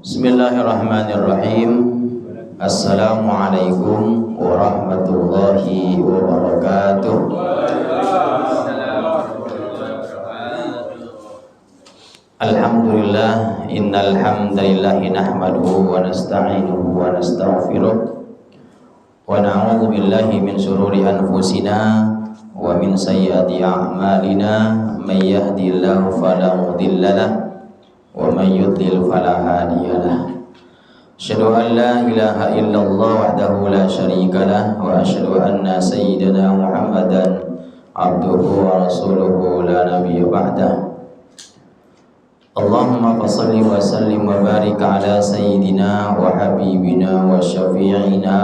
Bismillahirrahmanirrahim. Assalamualaikum warahmatullahi wabarakatuh. Alhamdulillah, innal hamdalillah nahmaduhu wa nasta'inuhu wa nastaghfiruh wa na'udzu billahi min shururi anfusina wa min sayyiati a'malina. May yahdihillahu fala mudilla lahu wa may yudlil fala hadiya lahu. Asyhadu an la ilaha illallah wahdahu la syarika lah wa asyhadu anna sayyidana Muhammadan abduhu wa rasuluhu la nabiyya ba'dah. Allahumma fassalli wa sallim wa barik ala sayyidina wa habibina wa syafi'ina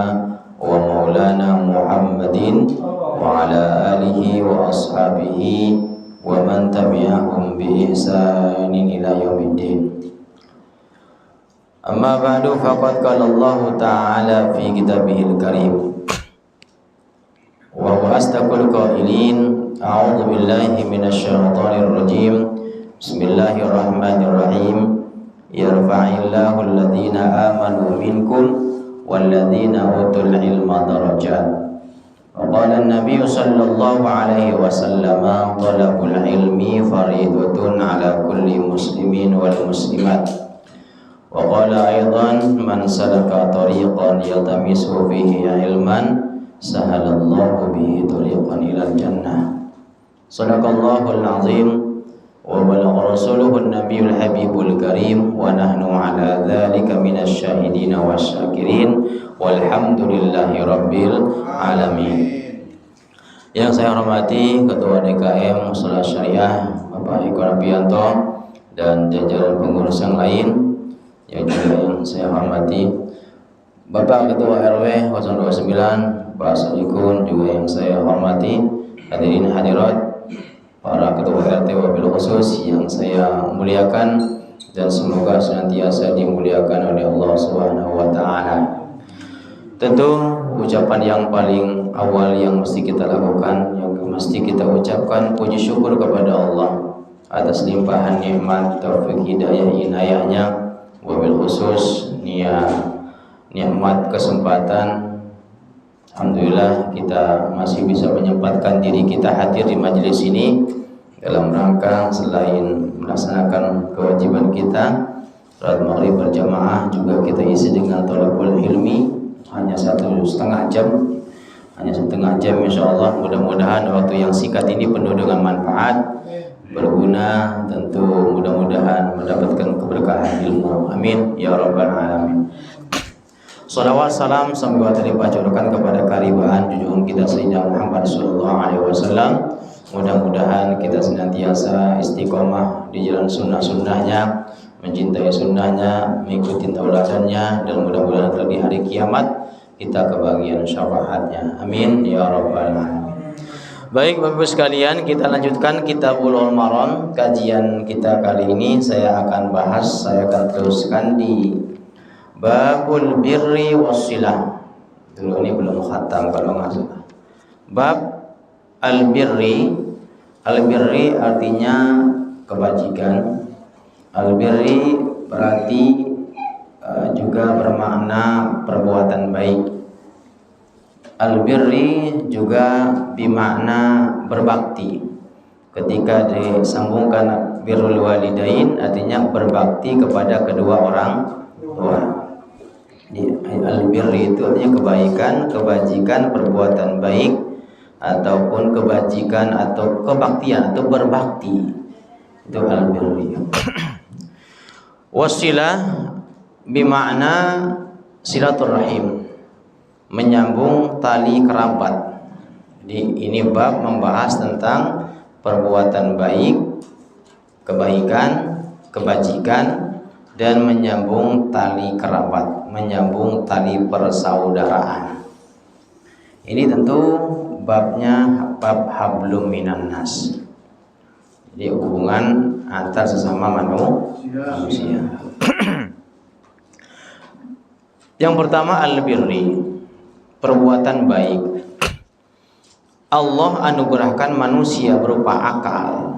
wa maulana Muhammadin wa ala alihi wa ashabihi wa man tabi'ahum bi ihsanin ila yaumiddin. Amma ba'du, faqad qala Allah ta'ala fi kitabihil karim wa huwa asdaqul qailin. A'udzu billahi minasy syaithanir rajim. Bismillahirrahmanirrahim. Yarfa'illahu alladhina amanu minkum walladhina utul ilma darajat. Qala an-nabiy sallallahu alaihi wasallam, talabul ilmi fariidatun ala kulli muslimin wal muslimat. Wa qala aidan, man salaka tariqan yaltamisu fihi ilman sahalallahu bihi tariqan ilal jannah. Sadaqallahul azim wa balagha rasuluhun nabiyul habibul karim wa nahnu ala dzalika minasy syahidin wasyakirin walhamdulillahi rabbil alamin. Yang saya hormati Ketua DKM Mushola Syariah Bapak Eko Rabianto dan jajaran pengurus yang lain, yang juga yang saya hormati Bapak Ketua RW 029 Pak Sadikun, juga yang saya hormati hadirin hadirat, para ketua RT wabil khusus yang saya muliakan dan semoga senantiasa dimuliakan oleh Allah Subhanahu wa taala. Tentu ucapan yang paling awal yang mesti kita lakukan, yang mesti kita ucapkan puji syukur kepada Allah atas limpahan nikmat, taufik, hidayah, inayahnya, wabil khusus nikmat kesempatan. Alhamdulillah kita masih bisa menyempatkan diri kita hadir di majelis ini dalam rangka selain melaksanakan kewajiban kita salat maghrib berjamaah, juga kita isi dengan thalabul ilmi hanya 1,5 jam, insyaallah. Mudah-mudahan waktu yang singkat ini penuh dengan manfaat, berguna, tentu mudah-mudahan mendapatkan keberkahan ilmu, amin ya rabbal alamin. Salawat salam semoga terlimpahkan kepada karibaan junjungan kita Sayyidina Muhammad sallallahu alaihi wasallam. Mudah-mudahan kita senantiasa istiqomah di jalan sunnah-sunnahnya, mencintai sunnahnya, mengikuti tauladannya, dan mudah-mudahan di hari kiamat kita kebahagiaan syafaatnya, amin ya rabbal alamin. Baik Bapak-Ibu sekalian, kita lanjutkan Kitabul Maron. Kajian kita kali ini saya akan teruskan di Babul Birri Wassilah. Dulu ini belum khatam kalau nggak salah. Bab Al-Birri. Al-Birri artinya kebajikan. Al-Birri berarti juga bermakna perbuatan baik. Al-Birri juga bermakna berbakti. Ketika disambungkan birrul walidain artinya berbakti kepada kedua orang tua. Al-Birri itu artinya kebaikan, kebajikan, perbuatan baik, ataupun kebajikan atau kebaktian atau berbakti. Itu al-birri. Wasilah bimakna silaturahim, menyambung tali kerabat. Jadi ini bab membahas tentang perbuatan baik, kebaikan, kebajikan, dan menyambung tali kerabat, menyambung tali persaudaraan. Ini tentu babnya bab hablum minan nas. Jadi hubungan antar sesama manusia. Yang pertama al-birri, perbuatan baik. Allah anugerahkan manusia berupa akal.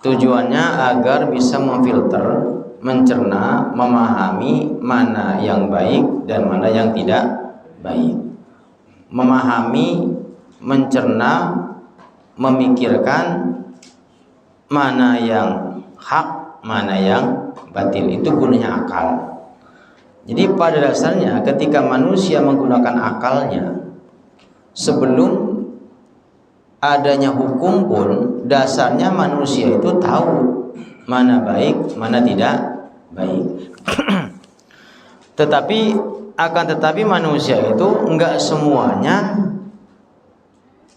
Tujuannya agar bisa memfilter, mencerna, memahami mana yang baik dan mana yang tidak baik. Memahami, mencerna, memikirkan mana yang hak, mana yang batil. Itu gunanya akal. Jadi pada dasarnya ketika manusia menggunakan akalnya, sebelum adanya hukum pun, dasarnya manusia itu tahu mana baik, mana tidak baik. Tetapi manusia itu enggak semuanya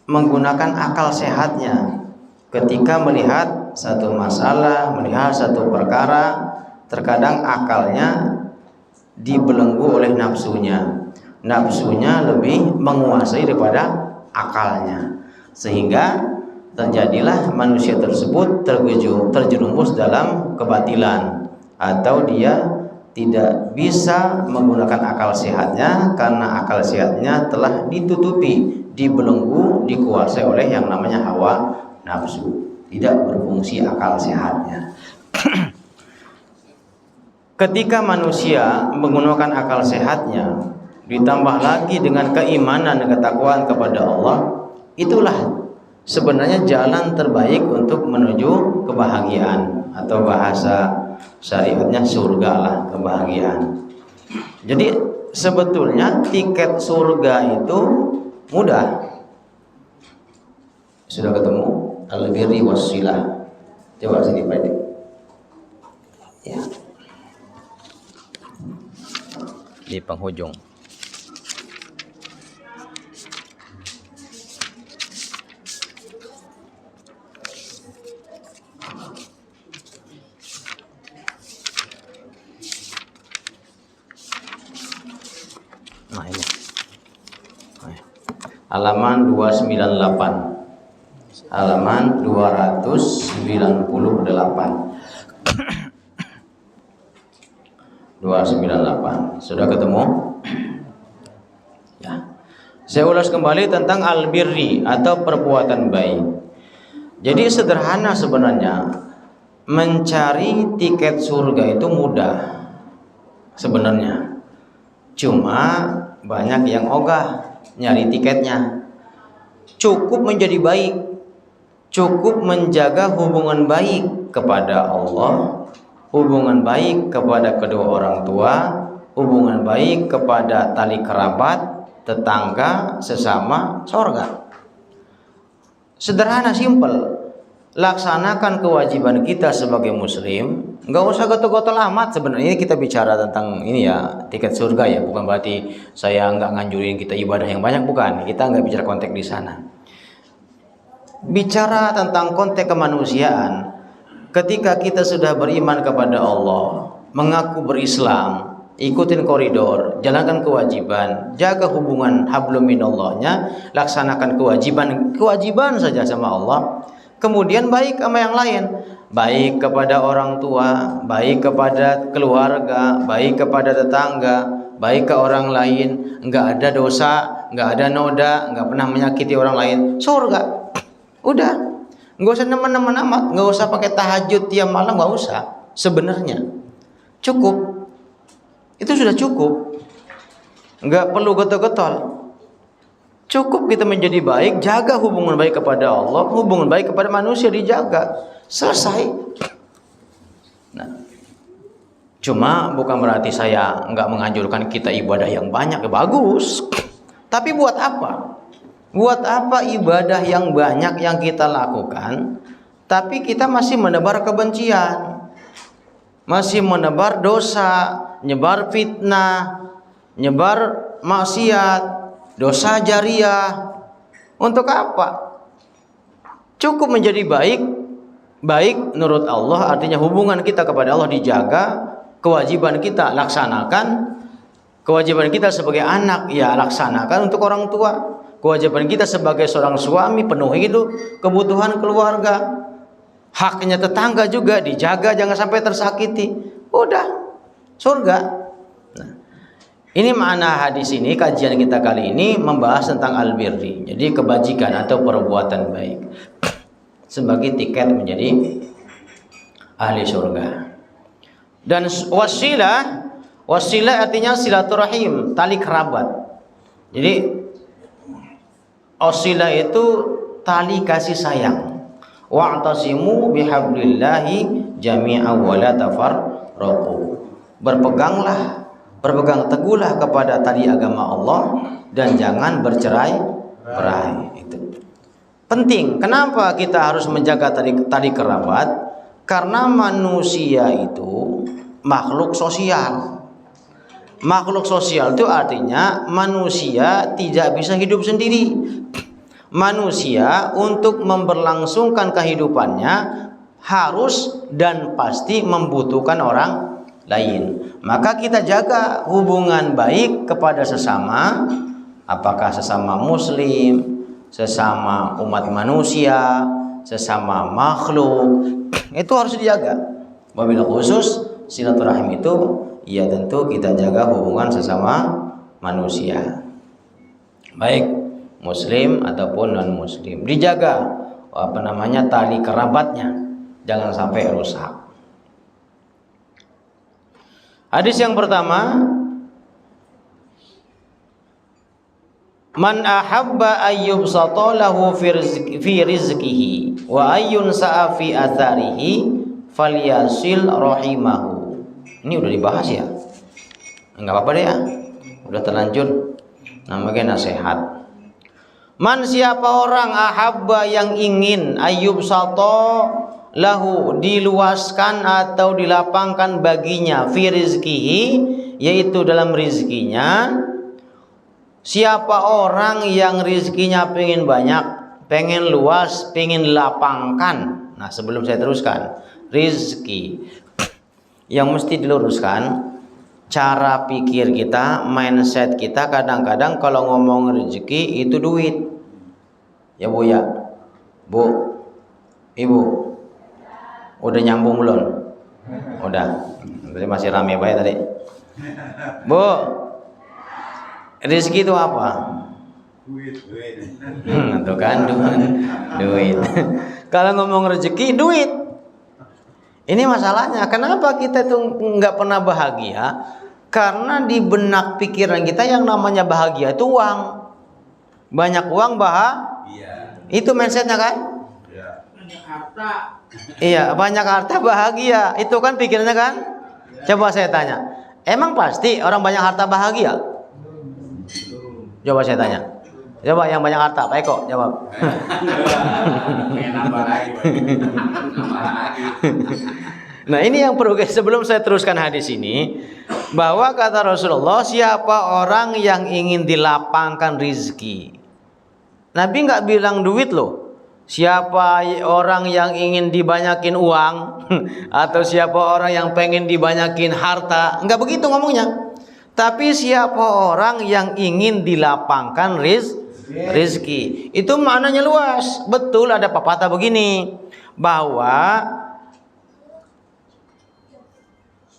menggunakan akal sehatnya. Ketika melihat satu masalah, melihat satu perkara, terkadang akalnya dibelenggu oleh nafsunya. Nafsunya lebih menguasai daripada akalnya, sehingga terjadilah manusia tersebut terjerumus dalam kebatilan, atau dia tidak bisa menggunakan akal sehatnya karena akal sehatnya telah ditutupi, dibelenggu, dikuasai oleh yang namanya hawa nafsu. Tidak berfungsi akal sehatnya. Ketika manusia menggunakan akal sehatnya, ditambah lagi dengan keimanan dan ketakwaan kepada Allah, itulah sebenarnya jalan terbaik untuk menuju kebahagiaan, atau bahasa syariatnya surga lah, kebahagiaan. Jadi sebetulnya tiket surga itu mudah. Sudah ketemu al-birri was-silah. Coba sini Pak. Ya. Di penghujung. Nah ini. Halaman 298. Halaman 298. 298. Sudah ketemu? Ya. Saya ulas kembali tentang al-birri atau perbuatan baik. Jadi sederhana sebenarnya, mencari tiket surga itu mudah sebenarnya. Cuma banyak yang ogah nyari tiketnya. Cukup menjadi baik, cukup menjaga hubungan baik kepada Allah, hubungan baik kepada kedua orang tua, hubungan baik kepada tali kerabat, tetangga, sesama, surga. Sederhana, simpel. Laksanakan kewajiban kita sebagai muslim. Nggak usah gotol-gotol amat sebenarnya. Ini kita bicara tentang ini ya, tiket surga ya. Bukan berarti saya nggak nganjurin kita ibadah yang banyak, bukan. Kita nggak bicara konteks di sana. Bicara tentang konteks kemanusiaan. Ketika kita sudah beriman kepada Allah, mengaku berislam, ikutin koridor, jalankan kewajiban, jaga hubungan hablum minallahnya, laksanakan kewajiban saja sama Allah. Kemudian baik sama yang lain, baik kepada orang tua, baik kepada keluarga, baik kepada tetangga, baik ke orang lain, nggak ada dosa, nggak ada noda, nggak pernah menyakiti orang lain, surga. Udah, nggak usah nemen-nemen amat, nggak usah pakai tahajud tiap malam, nggak usah. Sebenarnya cukup, itu sudah cukup, nggak perlu getol-getol. Cukup kita menjadi baik, jaga hubungan baik kepada Allah, hubungan baik kepada manusia dijaga, selesai. Nah, cuma bukan berarti saya nggak menganjurkan kita ibadah yang banyak, ya bagus. Tapi buat apa? Buat apa ibadah yang banyak yang kita lakukan, tapi kita masih menebar kebencian, masih menebar dosa, nyebar fitnah, nyebar maksiat, dosa jariah. Untuk apa? Cukup menjadi baik. Baik menurut Allah artinya hubungan kita kepada Allah dijaga, kewajiban kita laksanakan, kewajiban kita sebagai anak ya laksanakan untuk orang tua, kewajiban kita sebagai seorang suami penuhi itu kebutuhan keluarga, haknya tetangga juga dijaga, jangan sampai tersakiti. Udah, surga. Ini makna hadis ini. Kajian kita kali ini membahas tentang al-birri, jadi kebajikan atau perbuatan baik sebagai tiket menjadi ahli surga. Dan wasilah artinya silaturahim, tali kerabat. Jadi wasilah itu tali kasih sayang. Wa'tasimu bihablillahi jami'an wa la tafarraqu. Berpegang teguhlah kepada tali agama Allah dan jangan bercerai-berai. Itu penting. Kenapa kita harus menjaga tali kerabat? Karena manusia itu makhluk sosial. Makhluk sosial itu artinya manusia tidak bisa hidup sendiri. Manusia untuk memberlangsungkan kehidupannya harus dan pasti membutuhkan orang lain. Maka kita jaga hubungan baik kepada sesama, apakah sesama muslim, sesama umat manusia, sesama makhluk, itu harus dijaga. Wabil khusus silaturahim itu ya tentu kita jaga hubungan sesama manusia, baik muslim ataupun non muslim, dijaga tali kerabatnya, jangan sampai rusak. Hadis yang pertama, man ahabba ayyubsata lahu fi rizqihi wa ayyunsa'a fi atharihi falyasil rahimahu. Ini udah dibahas ya, nggak apa-apa deh ya, udah terlanjur, namanya nasihat. Man, siapa orang ahabba yang ingin ayyubsata lahu, diluaskan atau dilapangkan baginya, fi rizkihi, yaitu dalam rizkinya. Siapa orang yang rizkinya pengen banyak, pengen luas, pengen lapangkan. Nah, sebelum saya teruskan, rizki yang mesti diluruskan, cara pikir kita, mindset kita. Kadang-kadang kalau ngomong rezeki itu duit. Ya Bu ya, Bu, Ibu, udah nyambung belum? Udah, tadi masih rame banget tadi. Bu, rezeki itu apa? Duit. Tuh kan, duit. Kalau ngomong rezeki, duit. Ini masalahnya. Kenapa kita tuh nggak pernah bahagia? Karena di benak pikiran kita yang namanya bahagia itu uang. Banyak uang bahagia. Itu mindsetnya kan? Banyak harta. Iya, banyak harta bahagia. Itu kan pikirannya kan? Coba saya tanya, emang pasti orang banyak harta bahagia? Coba saya tanya. Coba yang banyak harta, Pak Eko jawab. Nah, ini yang perlu, sebelum saya teruskan hadis ini, bahwa kata Rasulullah, siapa orang yang ingin dilapangkan rizki. Nabi nggak bilang duit loh. Siapa orang yang ingin dibanyakin uang atau siapa orang yang pengen dibanyakin harta, nggak begitu ngomongnya. Tapi siapa orang yang ingin dilapangkan rizki, itu maknanya luas. Betul, ada pepatah begini, bahwa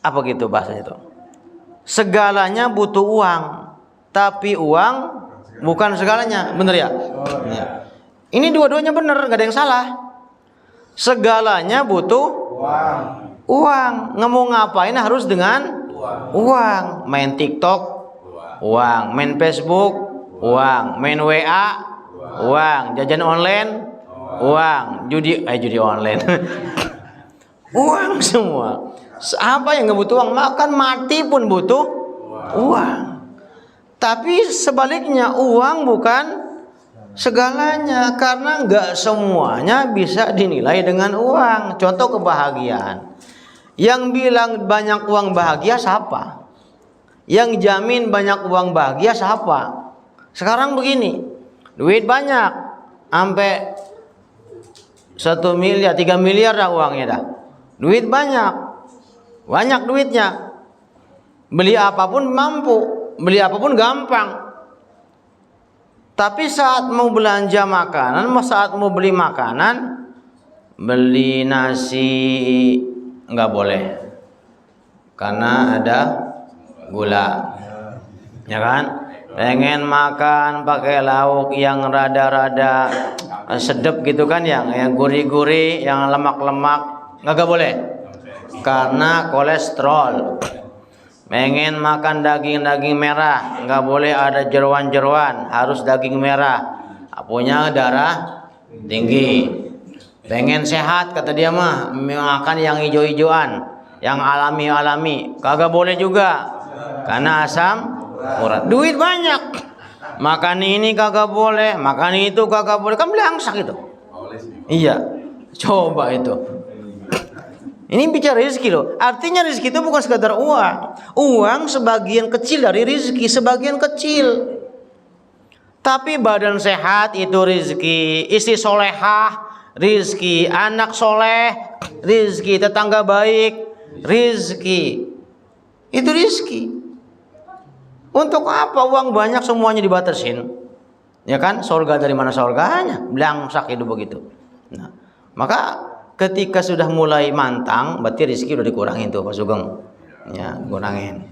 apa gitu bahasanya itu, segalanya butuh uang, tapi uang bukan segalanya. Bener ya? Ya. Ini dua-duanya bener, gak ada yang salah. Segalanya butuh uang. Nggak ngapain harus dengan uang. Main TikTok, uang. Main Facebook, uang. Main WA, uang. Jajan online, uang. Judi online. Uang semua. Apa yang nggak butuh uang? Makan mati pun butuh uang. Tapi sebaliknya, uang bukan segalanya, karena nggak semuanya bisa dinilai dengan uang. Contoh kebahagiaan. Yang bilang banyak uang bahagia siapa? Yang jamin banyak uang bahagia siapa? Sekarang begini, duit banyak, sampai 1 miliar, 3 miliar dah uangnya dah. Duit banyak duitnya. Beli apapun mampu, beli apapun gampang. Tapi saat mau belanja makanan, saat mau beli makanan, beli nasi nggak boleh, karena ada gula, ya kan? Pengen makan pakai lauk yang rada-rada sedep gitu kan, yang gurih-gurih, yang lemak-lemak, nggak boleh. karena kolesterol. Pengen makan daging-daging merah, nggak boleh ada jeroan-jeroan, harus daging merah. Punya darah tinggi. Pengen sehat kata dia mah, makan yang hijau-hijauan, yang alami-alami. Kagak boleh juga, karena asam urat. Duit banyak, makan ini kagak boleh, makan itu kagak boleh, kan belangsak itu. Iya, coba itu. Ini bicara rezeki loh. Artinya rezeki itu bukan sekadar uang. Uang sebagian kecil dari rezeki, sebagian kecil. Tapi badan sehat itu rezeki, istri solehah rezeki, anak soleh rezeki, tetangga baik rezeki. Itu rezeki. Untuk apa uang banyak semuanya dibatasin? Ya kan, surga dari mana surganya? Belangsak hidup begitu. Nah, maka ketika sudah mulai mantang, berarti rezeki udah dikurangin tuh Pak Sugeng. Ya, kurangin.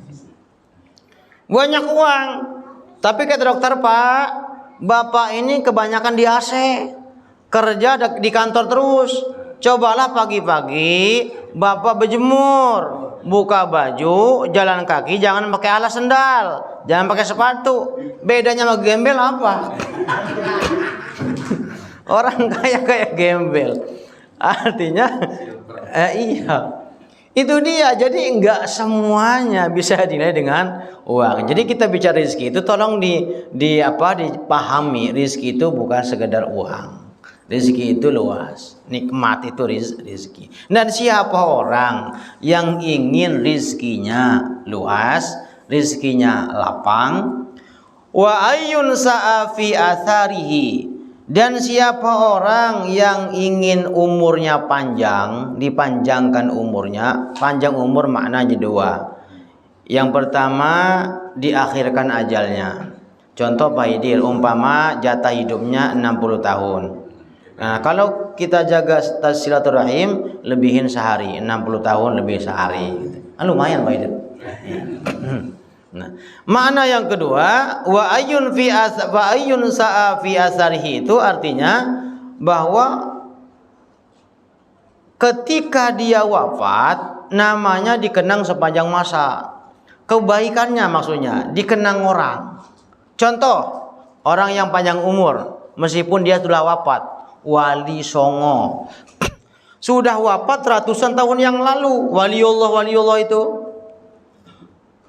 Banyak uang, tapi kata dokter, Pak, Bapak ini kebanyakan di AC, kerja di kantor terus. Cobalah pagi-pagi Bapak berjemur, buka baju, jalan kaki, jangan pakai alas sendal, jangan pakai sepatu. Bedanya sama gembel apa? Orang kaya kayak gembel. Artinya iya, itu dia. Jadi enggak semuanya bisa dinilai dengan uang. Jadi kita bicara rezeki itu tolong dipahami, rezeki itu bukan sekedar uang. Rezeki itu luas, nikmat itu rezeki. Dan siapa orang yang ingin rezekinya luas, rezekinya lapang, wa ayyun sa'afi atharihi, dan siapa orang yang ingin umurnya panjang, dipanjangkan umurnya. Panjang umur maknanya dua. Yang pertama, diakhirkan ajalnya. Contoh Pak Idil, umpama jatah hidupnya 60 tahun. Nah, kalau kita jaga silaturahim, lebihin sehari, 60 tahun lebih sehari. Lumayan Pak Idil. Nah, makna yang kedua, wa ayyun sa'a fi asarihi, itu artinya bahwa ketika dia wafat, namanya dikenang sepanjang masa. Kebaikannya maksudnya dikenang orang. Contoh, orang yang panjang umur meskipun dia sudah wafat, Wali Songo. Sudah wafat ratusan tahun yang lalu, waliullah itu.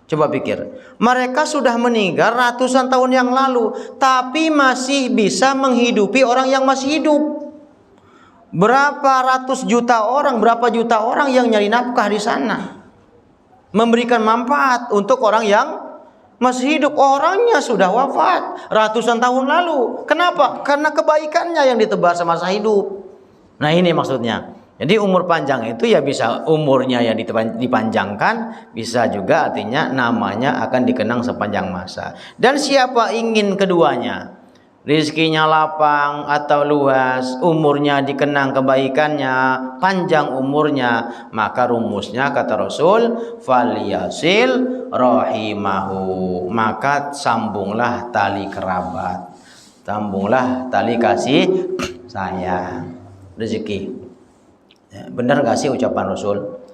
Coba pikir, mereka sudah meninggal ratusan tahun yang lalu, tapi masih bisa menghidupi orang yang masih hidup. Berapa ratus juta orang, berapa juta orang yang nyari nafkah di sana, memberikan manfaat untuk orang yang masih hidup. Orangnya sudah wafat ratusan tahun lalu. Kenapa? Karena kebaikannya yang ditebar semasa hidup. Nah, ini maksudnya. Jadi umur panjang itu ya bisa umurnya yang dipanjangkan, bisa juga artinya namanya akan dikenang sepanjang masa. Dan siapa ingin keduanya, rezekinya lapang atau luas, umurnya dikenang kebaikannya, panjang umurnya, maka rumusnya kata Rasul, falyasil rahimahu, maka sambunglah tali kerabat, sambunglah tali kasih sayang. Rezeki. Ya, benar gak sih ucapan Rasul?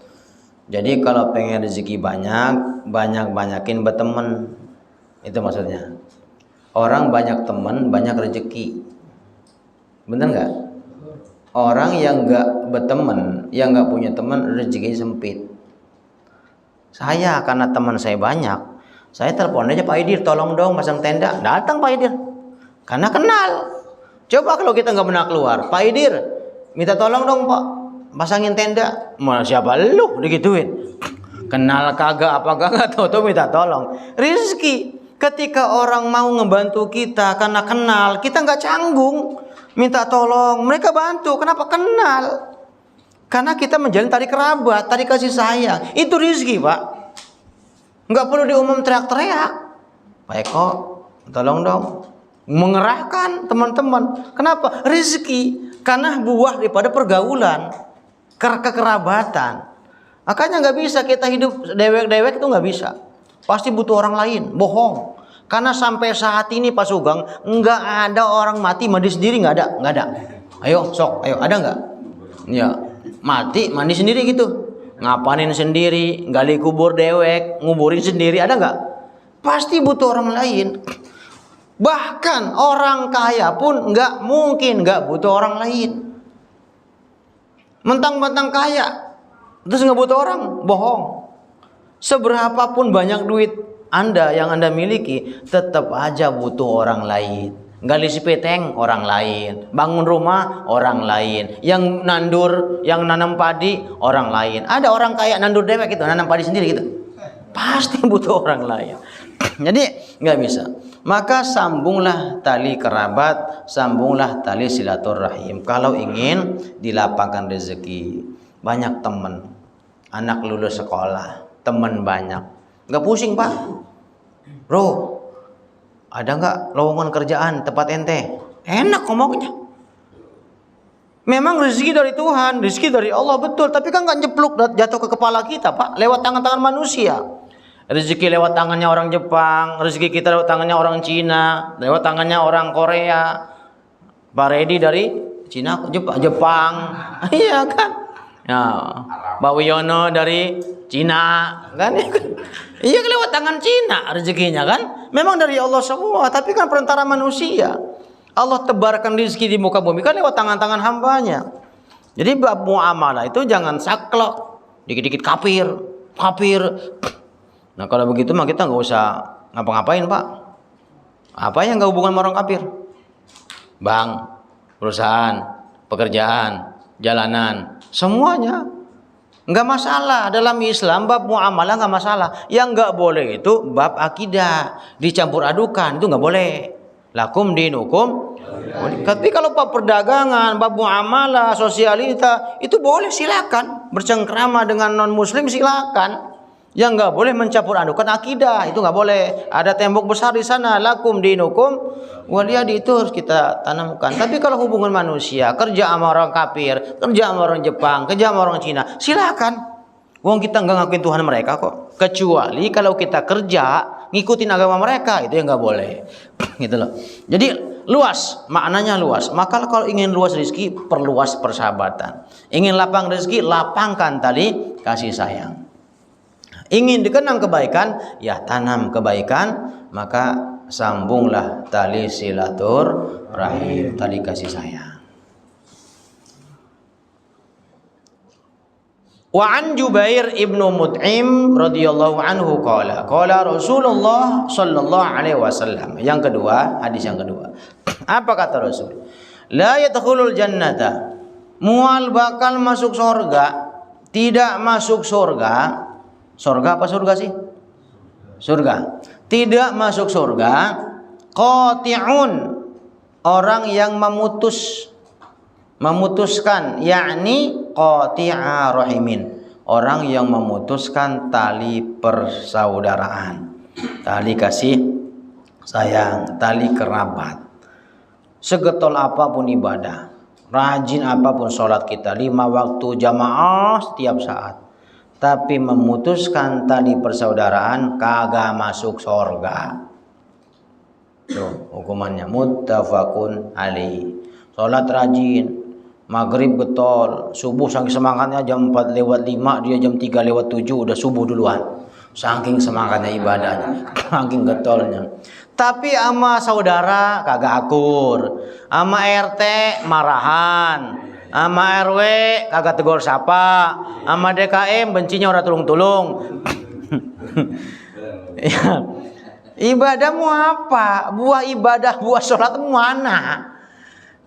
Jadi kalau pengen rezeki banyakin berteman. Itu maksudnya. Orang banyak teman, banyak rezeki. Benar gak? Orang yang gak berteman, yang gak punya teman, rezekinya sempit. Saya karena teman saya banyak, saya telepon aja Pak Idir, tolong dong pasang tenda. Datang Pak Idir, karena kenal. Coba kalau kita gak pernah keluar, Pak Idir, minta tolong dong Pak, pasangin tenda. Mau siapa lu digituin? Kenal kagak apa kagak, tahu minta tolong. Rizki, ketika orang mau ngebantu kita karena kenal, kita nggak canggung minta tolong, mereka bantu. Kenapa? Kenal. Karena kita menjalin tali kerabat, tali kasih sayang. Itu rizki Pak. Nggak perlu diumum teriak-teriak. Pak Eko, tolong dong. Mengerahkan teman-teman. Kenapa? Rizki. Karena buah daripada pergaulan, kekerabatan. Makanya nggak bisa kita hidup dewek-dewek, itu nggak bisa. Pasti butuh orang lain. Bohong. Karena sampai saat ini Pak Sugeng, nggak ada orang mati mandi sendiri, nggak ada. Ayo sok, ayo, ada nggak? Ya, mati mandi sendiri gitu. ngapain sendiri, gali kubur dewek, nguburin sendiri, ada nggak? Pasti butuh orang lain. Bahkan orang kaya pun nggak mungkin nggak butuh orang lain. Mentang-mentang kaya, terus nggak butuh orang, bohong. Seberapapun banyak duit Anda yang Anda miliki, tetap aja butuh orang lain. Gali sepeteng orang lain, bangun rumah orang lain, yang nandur, yang nanam padi orang lain. Ada orang kaya nandur dewek gitu, nanam padi sendiri gitu. Pasti butuh orang lain. Jadi nggak bisa. Maka sambunglah tali kerabat, sambunglah tali silaturahim. Kalau ingin dilapangkan rezeki, banyak teman, anak lulus sekolah, teman banyak, nggak pusing pak. Bro, ada nggak lowongan kerjaan tempat ente? Enak ngomongnya. Memang rezeki dari Tuhan, rezeki dari Allah betul, tapi kan nggak nyepluk jatuh ke kepala kita pak, lewat tangan-tangan manusia. Rezeki lewat tangannya orang Jepang, rezeki kita lewat tangannya orang Cina, lewat tangannya orang Korea. Pak Redi dari Cina, Jepang, iya kan? Ya, Pak Wiono dari Cina, kan? Iya lewat tangan Cina rezekinya kan? Memang dari Allah semua, tapi kan perantara manusia. Allah tebarkan rezeki di muka bumi kan lewat tangan-tangan hambanya. Jadi bab muamalah itu jangan saklek, dikit-dikit kafir. Nah kalau begitu mah kita nggak usah ngapa-ngapain pak. Apa yang nggak hubungan sama orang kafir? Bank, perusahaan, pekerjaan, jalanan, semuanya nggak masalah. Dalam Islam bab muamalah nggak masalah. Yang nggak boleh itu bab akidah, dicampur adukan, itu nggak boleh. Lakum dinukum. Tapi kalau bab perdagangan, bab muamalah, sosialita itu boleh, silakan bercengkrama dengan non muslim silakan. Yang nggak boleh mencampur adukan akidah, itu nggak boleh. Ada tembok besar di sana, lakum dinukum waliyadi, itu harus kita tanamkan. Tapi kalau hubungan manusia, kerja sama orang kafir, kerja sama orang Jepang, kerja sama orang Cina, silakan. Wong kita nggak ngakuin Tuhan mereka kok. Kecuali kalau kita kerja ngikutin agama mereka, itu yang nggak boleh. Gitu loh. Jadi luas, maknanya luas. Maka kalau ingin luas rezeki, perluas persahabatan. Ingin lapang rezeki, lapangkan tali kasih sayang. Ingin dikenang kebaikan, ya tanam kebaikan, maka sambunglah tali silaturahim, tali kasih sayang. Wa an Jubair ibnu Mut'im radhiyallahu anhu qala Rasulullah sallallahu alaihi wasallam. Yang kedua, hadis yang kedua. Apa kata Rasul? La yadkhulul jannata, mual bakal masuk surga, tidak masuk surga. Surga apa surga sih? Surga. Tidak masuk surga qati'un, orang yang memutuskan, yakni qati'a rahimin, orang yang memutuskan tali persaudaraan, tali kasih sayang, tali kerabat. Segetol apapun ibadah, rajin apapun sholat kita, 5 waktu jamaah setiap saat, tapi memutuskan tali persaudaraan, kagak masuk surga. Tuh hukumannya, muttafaqun alaih. Salat rajin, maghrib getol, subuh saking semangatnya jam 4:05, dia jam 3:07 udah subuh duluan. Saking semangatnya ibadahnya, saking getolnya. Tapi sama saudara kagak akur, sama RT marahan, sama RW kagak tegur sapa, sama DKM bencinya orang tulung-tulung. Ya. Ibadahmu apa? Buah ibadah, buah sholatmu mana?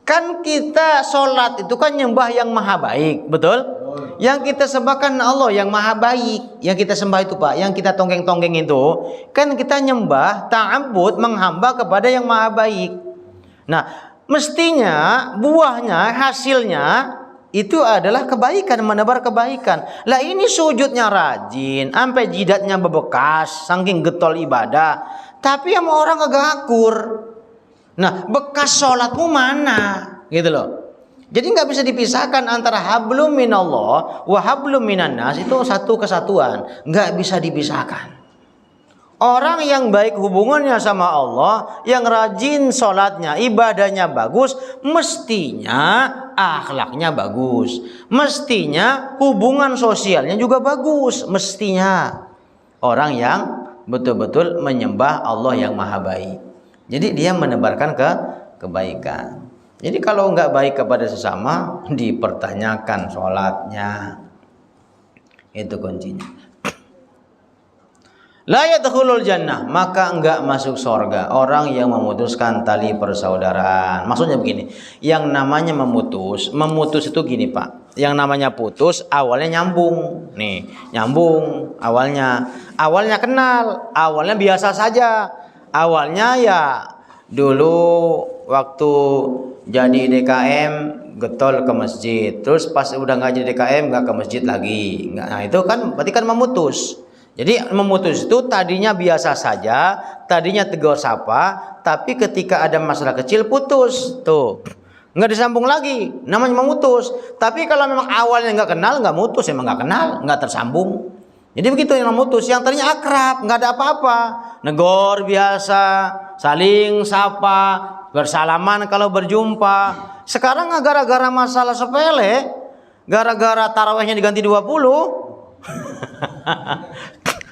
Kan kita sholat itu kan nyembah yang maha baik, betul? Yang kita sembahkan Allah yang maha baik. Yang kita sembah itu pak, yang kita tonggeng-tonggeng itu, kan kita nyembah, ta'abbud, menghamba kepada yang maha baik. Nah, mestinya buahnya, hasilnya itu adalah kebaikan, menebar kebaikan. Lah ini sujudnya rajin, sampai jidatnya bebekas, saking getol ibadah. Tapi sama orang kagak akur. Nah, bekas sholatmu mana? Gitu loh. Jadi nggak bisa dipisahkan antara hablum minallah wa hablum minan nas, itu satu kesatuan, nggak bisa dipisahkan. Orang yang baik hubungannya sama Allah, yang rajin sholatnya, ibadahnya bagus, mestinya akhlaknya bagus, mestinya hubungan sosialnya juga bagus, mestinya orang yang betul-betul menyembah Allah yang maha baik. Jadi dia menebarkan kebaikan. Jadi kalau nggak baik kepada sesama, dipertanyakan sholatnya. Itu kuncinya. La yadkhulul jannah, maka enggak masuk surga orang yang memutuskan tali persaudaraan. Maksudnya begini, yang namanya memutus itu gini Pak. Yang namanya putus awalnya nyambung. Nih, nyambung awalnya kenal, awalnya biasa saja. Awalnya ya dulu waktu jadi DKM getol ke masjid. Terus pas udah nggak jadi DKM nggak ke masjid lagi. Nah, itu kan berarti kan memutus. Jadi memutus itu tadinya biasa saja, tadinya tegur sapa, tapi ketika ada masalah kecil putus, tuh nggak disambung lagi, namanya memutus. Tapi kalau memang awalnya nggak kenal, nggak mutus, emang nggak kenal, nggak tersambung. Jadi begitu yang memutus, yang tadinya akrab, nggak ada apa-apa, negor biasa, saling sapa, bersalaman kalau berjumpa. Sekarang gara-gara masalah sepele, gara-gara tarawehnya diganti 20.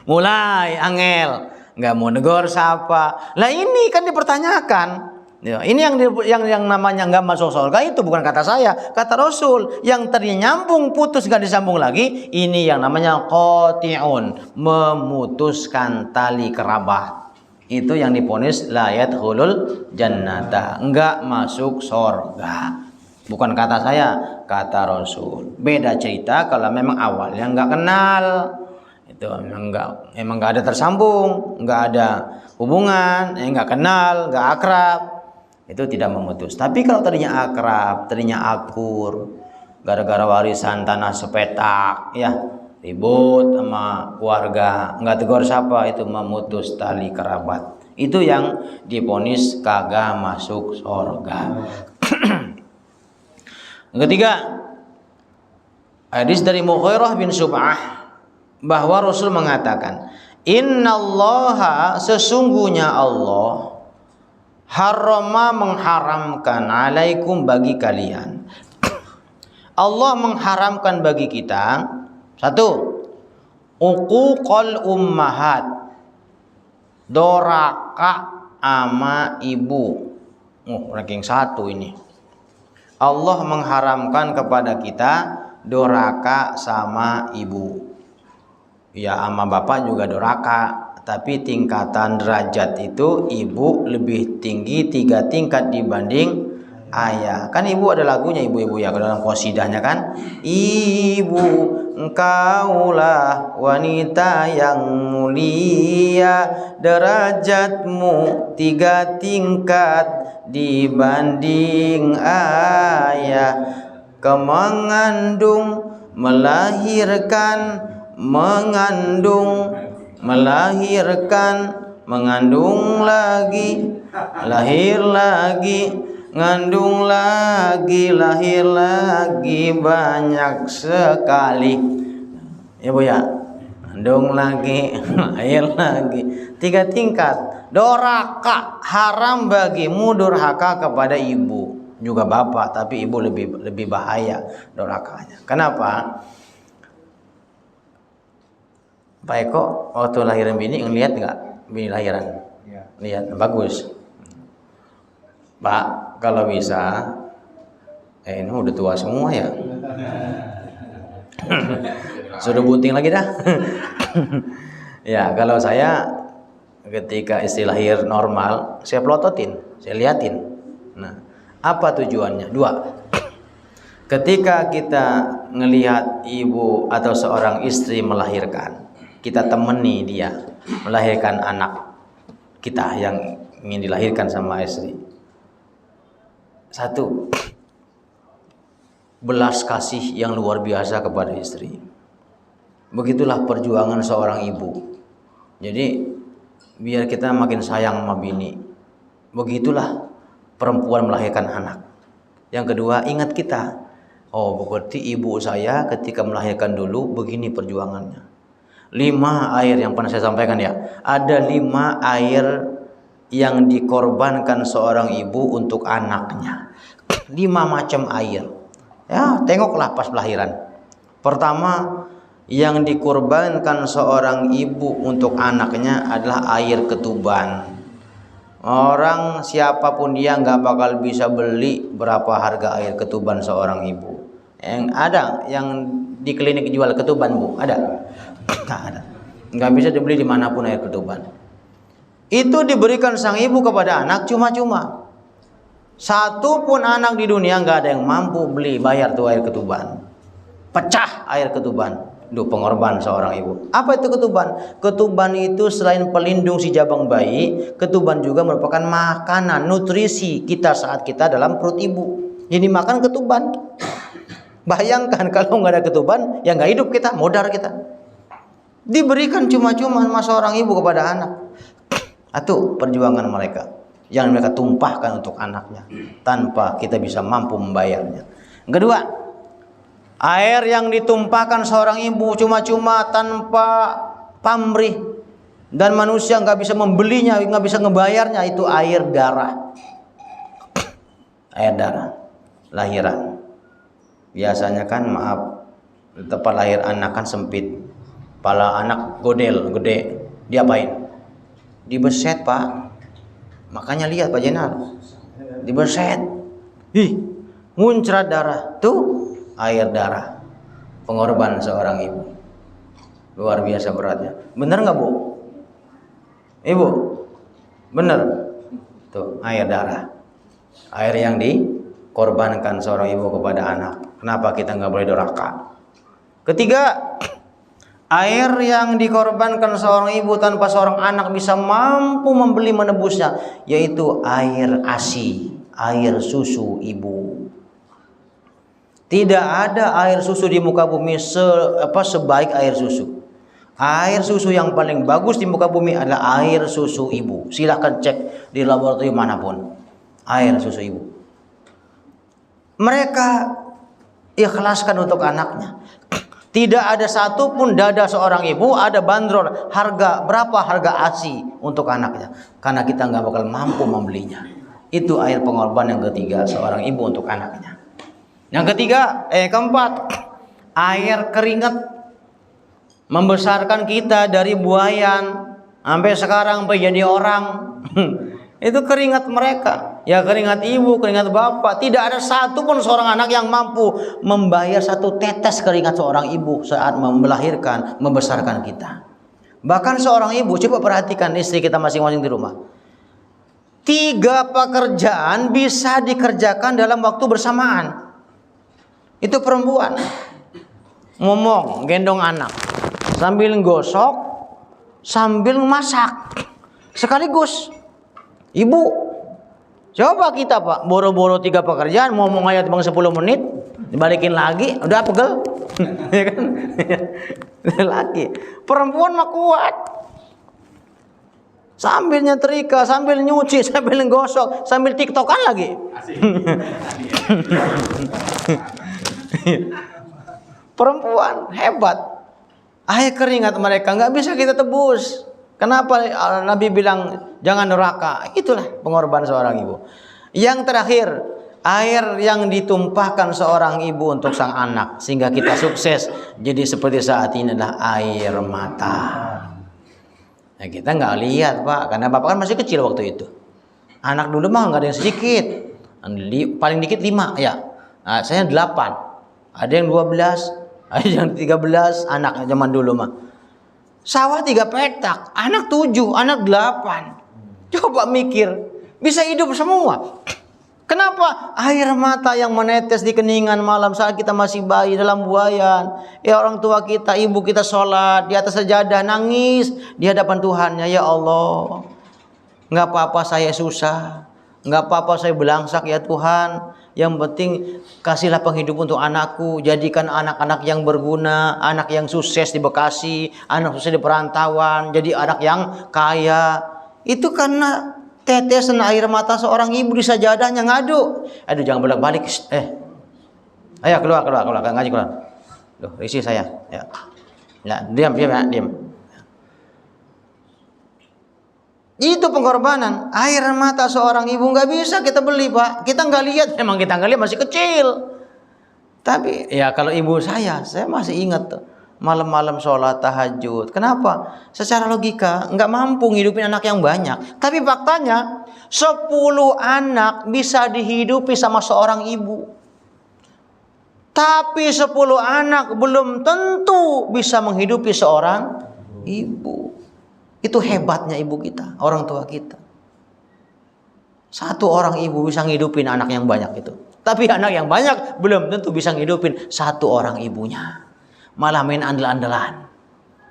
Mulai angel, nggak mau negor siapa. Lah ini kan dipertanyakan. Ya, ini yang namanya nggak masuk surga itu bukan kata saya, kata Rasul. Yang tadinya nyambung putus nggak disambung lagi, ini yang namanya qati'un, memutuskan tali kerabat. Itu yang diponis la yadkhulul jannata, nggak masuk surga. Bukan kata saya, kata Rasul. Beda cerita kalau memang awalnya nggak kenal. Itu emang nggak ada tersambung, nggak ada hubungan, nggak kenal, nggak akrab, itu tidak memutus. Tapi kalau tadinya akrab, tadinya akur, gara-gara warisan tanah sepetak, ya ribut sama keluarga, nggak tegur siapa, itu memutus tali kerabat. Itu yang diponis kagak masuk surga. Yang ketiga, hadis dari Mughirah bin Syub'ah bahwa Rasul mengatakan, innallaha, sesungguhnya Allah, harrama, mengharamkan, alaikum, bagi kalian. Allah mengharamkan bagi kita, satu, uquqal ummahat, doraka ama ibu. Ranking satu ini. Allah mengharamkan kepada kita doraka sama ibu. Ya ama bapak juga doraka, tapi tingkatan derajat itu ibu lebih tinggi 3 tingkat dibanding ayah. Kan ibu ada lagunya ibu-ibu ya dalam qasidahnya kan. Ibu, engkaulah wanita yang mulia, derajatmu 3 tingkat dibanding ayah. Mengandung, melahirkan, mengandung lagi, lahir lagi, ngandung lagi, lahir lagi, banyak sekali. Ya Bu ya, ngandung lagi, lahir lagi, 3 tingkat. Doraka, haram bagimu durhaka kepada ibu, juga bapak, tapi ibu lebih bahaya dorakanya. Kenapa? Pak Eko waktu lahiran bini ngeliat nggak bini lahiran? Ya. Lihat, bagus. Pak, kalau bisa, ini udah tua semua ya. Sudah bunting lagi dah. Ya, kalau saya ketika istri lahir normal, saya pelototin, saya liatin. Nah, apa tujuannya? 2. Ketika kita ngelihat ibu atau seorang istri melahirkan, kita temani dia melahirkan anak kita yang ingin dilahirkan sama istri. 1, belas kasih yang luar biasa kepada istri. Begitulah perjuangan seorang ibu. Jadi biar kita makin sayang sama bini. Begitulah perempuan melahirkan anak. Yang kedua, ingat kita, oh berarti ibu saya ketika melahirkan dulu begini perjuangannya. 5 air yang pernah saya sampaikan ya. Ada 5 air yang dikorbankan seorang ibu untuk anaknya. 5 macam air. Ya, tengoklah pas lahiran. Pertama, yang dikorbankan seorang ibu untuk anaknya adalah air ketuban. Orang siapapun dia nggak bakal bisa beli berapa harga air ketuban seorang ibu. Yang ada yang di klinik jual ketuban, Bu? Ada? Nggak ada. Nggak bisa dibeli dimanapun air ketuban. Itu diberikan sang ibu kepada anak cuma-cuma. Satu pun anak di dunia nggak ada yang mampu beli bayar tuh air ketuban. Pecah air ketuban. Duh, pengorban seorang ibu. Apa itu ketuban? Ketuban itu selain pelindung si jabang bayi, ketuban juga merupakan makanan, nutrisi kita saat kita dalam perut ibu. Jadi makan ketuban. Bayangkan kalau nggak ada ketuban, ya nggak hidup kita, modar kita. Diberikan cuma-cuma sama seorang ibu kepada anak. Itu perjuangan mereka yang mereka tumpahkan untuk anaknya tanpa kita bisa mampu membayarnya. Yang kedua, air yang ditumpahkan seorang ibu cuma-cuma tanpa pamrih dan manusia nggak bisa membelinya, nggak bisa ngebayarnya, itu air darah. Air darah lahiran. Biasanya kan tempat lahir anak kan sempit, kepala anak godel gede, diapain? Dibeset, Pak. Makanya lihat Pak Jenal, dibeset, muncrat darah, tuh air darah, pengorban seorang ibu, luar biasa beratnya. Bener nggak, Bu? Ibu, bener, tuh air darah, air yang dikorbankan seorang ibu kepada anak. Kenapa kita nggak boleh durhaka? Ketiga, air yang dikorbankan seorang ibu tanpa seorang anak bisa mampu membeli menebusnya, yaitu air ASI, air susu ibu. Tidak ada air susu di muka bumi sebaik air susu. Air susu yang paling bagus di muka bumi adalah air susu ibu. Silahkan cek di laboratorium manapun, air susu ibu. Mereka ikhlaskan untuk anaknya. Tidak ada satupun dada seorang ibu ada bandrol harga berapa harga ASI untuk anaknya, karena kita nggak bakal mampu membelinya. Itu air pengorban yang ketiga seorang ibu untuk anaknya. Yang keempat, air keringat membesarkan kita dari buayan sampai sekarang menjadi orang. Itu keringat mereka, ya keringat ibu, keringat bapak. Tidak ada satupun seorang anak yang mampu membayar satu tetes keringat seorang ibu saat melahirkan, membesarkan kita. Bahkan seorang ibu, coba perhatikan istri kita masing-masing di rumah. 3 pekerjaan bisa dikerjakan dalam waktu bersamaan. Itu perempuan ngomong, gendong anak, sambil gosok, sambil masak sekaligus. Ibu, coba kita Pak, boro-boro 3 pekerjaan, ngomong aja cuma 10 menit, dibalikin lagi, udah pegel. Ya kan? Lagi. Perempuan mah kuat. Sambil nyetrika, sambil nyuci, sambil gosok, sambil tiktokan lagi. Perempuan hebat. Air keringat mereka nggak bisa kita tebus. Kenapa Nabi bilang jangan neraka? Itulah pengorbanan seorang ibu. Yang terakhir, air yang ditumpahkan seorang ibu untuk sang anak sehingga kita sukses jadi seperti saat ini adalah air mata. Nah, kita nggak lihat Pak, karena Bapak kan masih kecil waktu itu. Anak dulu mah nggak ada yang sedikit, paling dikit 5 ya. Nah, saya 8, ada yang 12, ada yang 13 anak zaman dulu mah. Sawah 3 petak, anak 7, anak 8. Coba mikir, bisa hidup semua. Kenapa? Air mata yang menetes di keningan malam saat kita masih bayi dalam buayan. Ya orang tua kita, ibu kita sholat di atas sajadah, nangis di hadapan Tuhannya. Ya Allah, nggak apa-apa saya susah, nggak apa-apa saya belangsak ya Tuhan. Yang penting kasihlah penghidupan untuk anakku. Jadikan anak-anak yang berguna, anak yang sukses di Bekasi, anak sukses di perantauan, jadi anak yang kaya. Itu karena tetesan air mata seorang ibu di sajadahnya ngadu. Aduh jangan bolak-balik. Ayo keluar ngaji keluar. Loh, risih saya. Ya. Ya, diam ya, diam. Itu pengorbanan. Air mata seorang ibu nggak bisa kita beli, Pak. Kita nggak lihat, emang kita nggak lihat, masih kecil. Tapi ya kalau ibu saya masih ingat tuh, malam-malam sholat tahajud. Kenapa? Secara logika nggak mampu ngidupin anak yang banyak. Tapi faktanya 10 anak bisa dihidupi sama seorang ibu. Tapi 10 anak belum tentu bisa menghidupi seorang ibu. Itu hebatnya ibu kita, orang tua kita. Satu orang ibu bisa ngidupin anak yang banyak itu. Tapi anak yang banyak belum tentu bisa ngidupin satu orang ibunya. Malah main andel-andelan.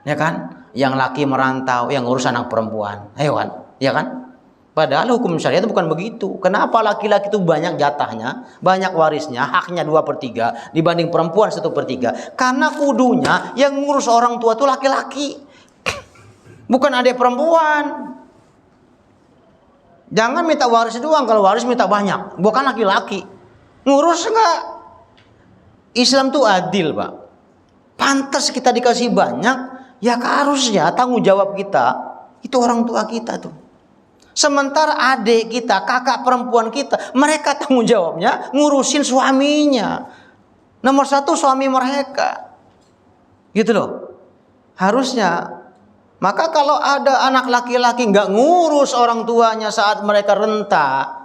Ya kan? Yang laki merantau, yang ngurus anak perempuan. Ayo kan? Ya kan? Padahal hukum syariat itu bukan begitu. Kenapa laki-laki itu banyak jatahnya, banyak warisnya, haknya 2/3 dibanding perempuan 1/3? Karena kudunya yang ngurus orang tua itu laki-laki. Bukan adik perempuan. Jangan minta waris doang, kalau waris minta banyak. Bukan laki-laki. Ngurus enggak? Islam tuh adil, Pak. Pantas kita dikasih banyak, ya harusnya tanggung jawab kita itu orang tua kita tuh. Sementara adik kita, kakak perempuan kita, mereka tanggung jawabnya ngurusin suaminya. Nomor 1 suami mereka. Gitu loh. Harusnya. Maka kalau ada anak laki-laki nggak ngurus orang tuanya saat mereka renta,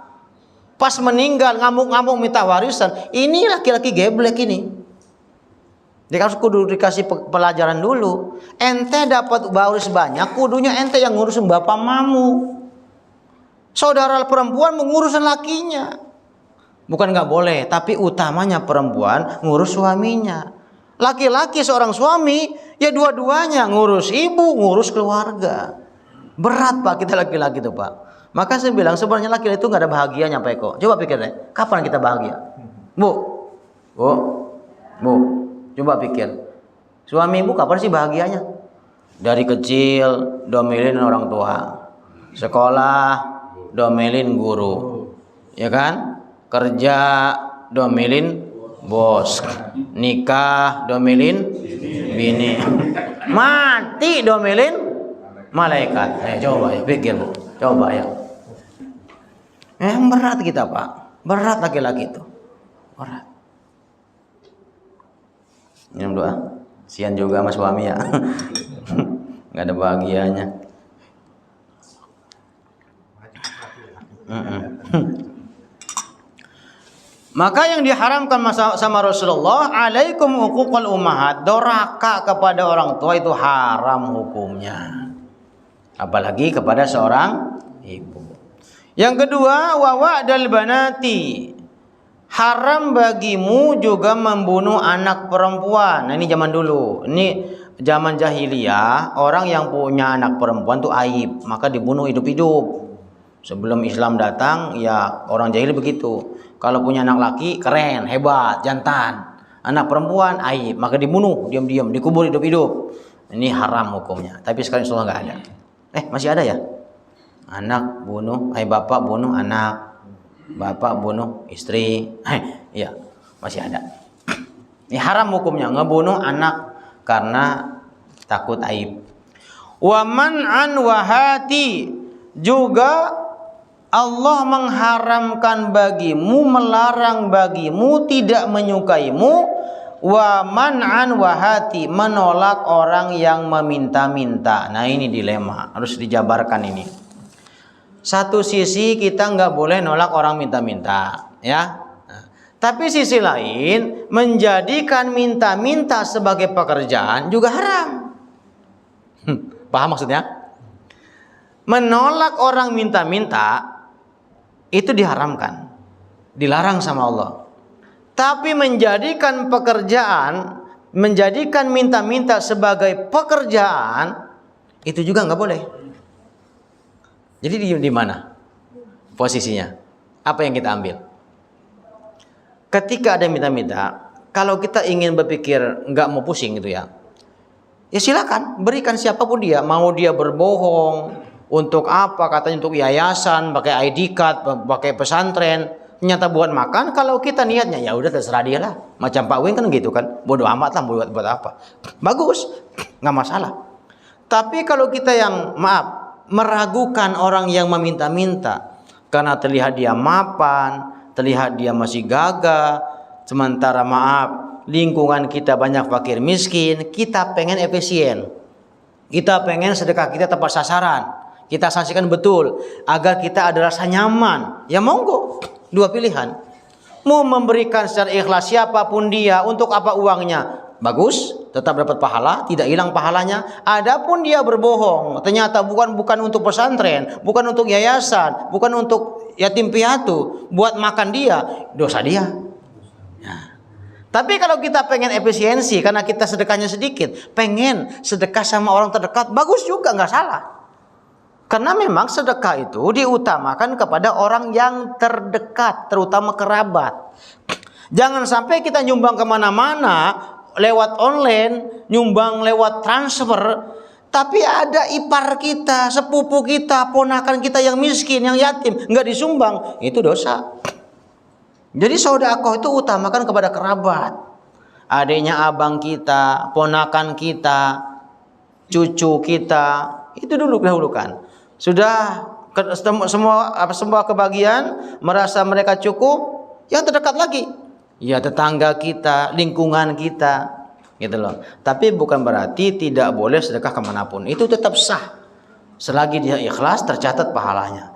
pas meninggal ngamuk-ngamuk minta warisan, ini laki-laki geblek ini. Dia harus kudu dikasih pelajaran dulu. Ente dapat waris banyak, kudunya ente yang ngurusin bapak mamu. Saudara perempuan mengurusin lakinya. Bukan nggak boleh, tapi utamanya perempuan ngurus suaminya. Laki-laki seorang suami, ya dua-duanya ngurus ibu, ngurus keluarga. Berat, Pak, kita laki-laki itu, Pak. Maka saya bilang sebenarnya laki-laki itu nggak ada bahagianya, Pak Eko. Coba pikir deh, kapan kita bahagia? Bu, coba pikir. Suami ibu kapan sih bahagianya? Dari kecil domelin orang tua, sekolah domelin guru, ya kan? Kerja domelin bos, nikah domelin bini, mati domelin malaikat. Coba ya pikir, coba ya. Berat kita, Pak. Berat laki-laki itu. Berat. Minum doa. Sian juga sama suami ya. Nggak ada bahagianya. Maka yang diharamkan sama Rasulullah, alaikum huquqal ummahat, doraka kepada orang tua itu haram hukumnya. Apalagi kepada seorang ibu. Yang kedua, wa wa'dal banati, haram bagimu juga membunuh anak perempuan. Nah, ini zaman dulu. Ini zaman jahiliyah, orang yang punya anak perempuan itu aib, maka dibunuh hidup-hidup. Sebelum Islam datang, ya orang jahil begitu. Kalau punya anak laki, keren, hebat, jantan. Anak perempuan, aib, maka dibunuh, diam-diam, dikubur hidup-hidup. Ini haram hukumnya. Tapi sekarang Rasulullah nggak ada. Masih ada ya? Anak bunuh, bapak bunuh anak, bapak bunuh istri. Iya, masih ada. Ini haram hukumnya, ngebunuh anak karena takut aib. Wa man'an wahati, juga Allah mengharamkan bagimu, melarang bagimu, tidak menyukaimu. Wa man'an wahati, menolak orang yang meminta-minta. Nah, ini dilema, harus dijabarkan ini. Satu sisi kita nggak boleh nolak orang minta-minta, ya. Tapi sisi lain, menjadikan minta-minta sebagai pekerjaan juga haram. Paham maksudnya? Menolak orang minta-minta itu diharamkan, dilarang sama Allah. Tapi menjadikan pekerjaan, menjadikan minta-minta sebagai pekerjaan, itu juga nggak boleh. Jadi di mana posisinya? Apa yang kita ambil? Ketika ada minta-minta, kalau kita ingin berpikir nggak mau pusing gitu ya, ya silakan berikan siapapun dia. Mau dia berbohong untuk apa? Katanya untuk yayasan, pakai ID card, pakai pesantren, ternyata buat makan. Kalau kita niatnya ya udah terserah dia lah. Macam Pak Wing kan gitu kan, bodoh amat lah buat apa. Bagus, nggak masalah. Tapi kalau kita yang maaf, meragukan orang yang meminta-minta karena terlihat dia mapan, terlihat dia masih gagah, sementara maaf, lingkungan kita banyak fakir miskin, kita pengen efisien. Kita pengen sedekah kita tepat sasaran. Kita saksikan betul agar kita ada rasa nyaman. Ya monggo, dua pilihan. Mau memberikan secara ikhlas siapapun dia, untuk apa uangnya? Bagus, tetap dapat pahala, tidak hilang pahalanya. Adapun dia berbohong, ternyata bukan untuk pesantren, bukan untuk yayasan, bukan untuk yatim piatu, buat makan dia, dosa dia. Nah, tapi kalau kita pengen efisiensi karena kita sedekahnya sedikit, pengen sedekah sama orang terdekat, bagus juga, nggak salah. Karena memang sedekah itu diutamakan kepada orang yang terdekat, terutama kerabat. Jangan sampai kita nyumbang kemana-mana, lewat online, nyumbang lewat transfer, tapi ada ipar kita, sepupu kita, ponakan kita yang miskin, yang yatim, nggak disumbang, itu dosa. Jadi sedekah itu utamakan kepada kerabat. Adiknya abang kita, ponakan kita, cucu kita, itu dulu dahulukan. Sudah semua kebagian, merasa mereka cukup, yang terdekat lagi, ya tetangga kita, lingkungan kita, gitu loh. Tapi bukan berarti tidak boleh sedekah kemanapun, itu tetap sah selagi dia ikhlas, tercatat pahalanya.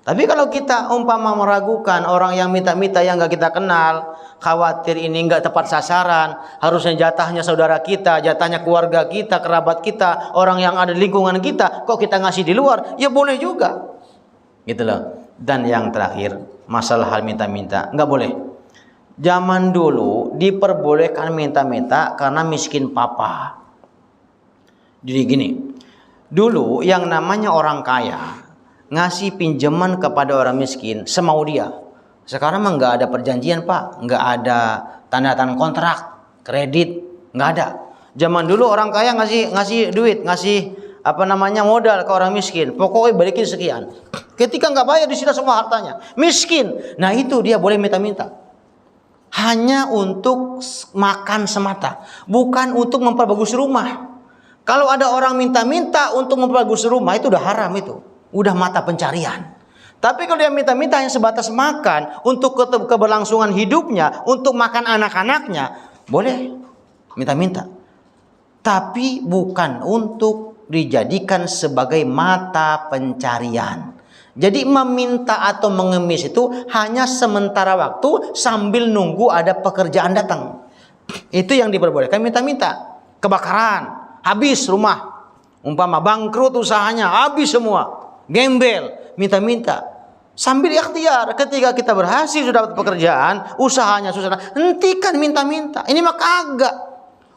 Tapi kalau kita umpama meragukan orang yang minta-minta yang nggak kita kenal, khawatir ini nggak tepat sasaran, harusnya jatahnya saudara kita, jatahnya keluarga kita, kerabat kita, orang yang ada di lingkungan kita, kok kita ngasih di luar? Ya boleh juga, gitu loh. Dan yang terakhir, masalah hal minta-minta, nggak boleh. Zaman dulu diperbolehkan minta-minta karena miskin papa. Jadi gini, dulu yang namanya orang kaya ngasih pinjaman kepada orang miskin semau dia. Sekarang mah nggak ada perjanjian pak, nggak ada tanda tangan kontrak, kredit, nggak ada. Zaman dulu orang kaya ngasih duit, ngasih modal ke orang miskin, pokoknya balikin sekian. Ketika nggak bayar disita semua hartanya, miskin. Nah itu dia boleh minta-minta. Hanya untuk makan semata, bukan untuk memperbagus rumah. Kalau ada orang minta-minta untuk memperbagus rumah, itu udah haram, itu udah mata pencarian. Tapi kalau dia minta-minta yang sebatas makan, untuk keberlangsungan hidupnya, untuk makan anak-anaknya, boleh minta-minta. Tapi bukan untuk dijadikan sebagai mata pencarian. Jadi meminta atau mengemis itu hanya sementara waktu sambil nunggu ada pekerjaan datang. Itu yang diperbolehkan minta-minta. Kebakaran, habis rumah. Umpama bangkrut usahanya, habis semua. Gembel, minta-minta. Sambil ikhtiar, ketika kita berhasil sudah dapat pekerjaan, usahanya susah, hentikan minta-minta. Ini mah kagak.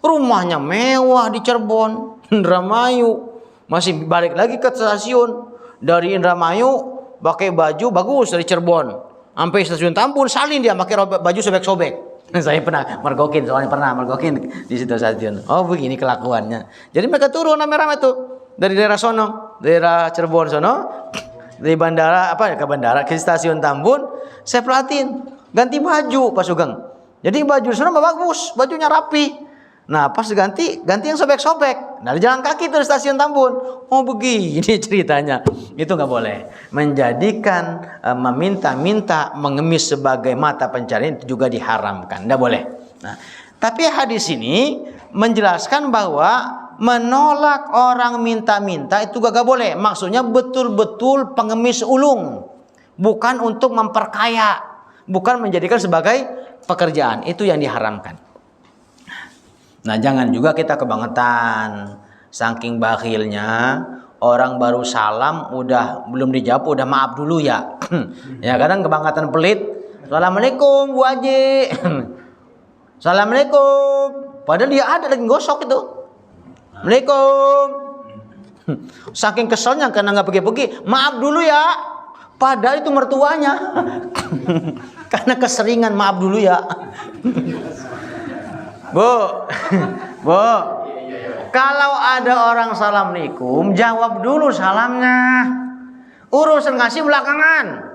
Rumahnya mewah di Cirebon, Indramayu, masih balik lagi ke stasiun. Dari Indramayu pakai baju bagus dari Cirebon, sampai stasiun Tambun salin dia pakai baju sobek-sobek. Saya pernah mergokin, soalnya pernah mergokin di situ stasiun. Oh begini kelakuannya. Jadi mereka turun rame-rame tuh dari daerah sono, daerah Cirebon sono, dari bandara ke bandara ke stasiun Tambun. Saya perhatiin ganti baju Pak Sugeng. Jadi baju sono bagus, bajunya rapi. Nah pas ganti yang sobek-sobek. Nah di jalan kaki tuh stasiun Tambun. Oh begini ceritanya. Itu nggak boleh. Menjadikan meminta-minta, mengemis sebagai mata pencarian itu juga diharamkan. Nggak boleh. Nah, tapi hadis ini menjelaskan bahwa menolak orang minta-minta itu gak boleh. Maksudnya betul-betul pengemis ulung. Bukan untuk memperkaya. Bukan menjadikan sebagai pekerjaan. Itu yang diharamkan. Nah jangan juga kita kebangetan, saking bakhilnya, orang baru salam belum dijawab udah maaf dulu ya. Ya kadang kebangetan pelit. Assalamualaikum Bu Haji. Assalamualaikum. Padahal dia ada lagi gosok itu. Assalamualaikum. Saking keselnya karena nggak pergi-pergi, maaf dulu ya. Padahal itu mertuanya. Karena keseringan maaf dulu ya. Bu, kalau ada orang assalamualaikum, jawab dulu salamnya. Urusan ngasih belakangan.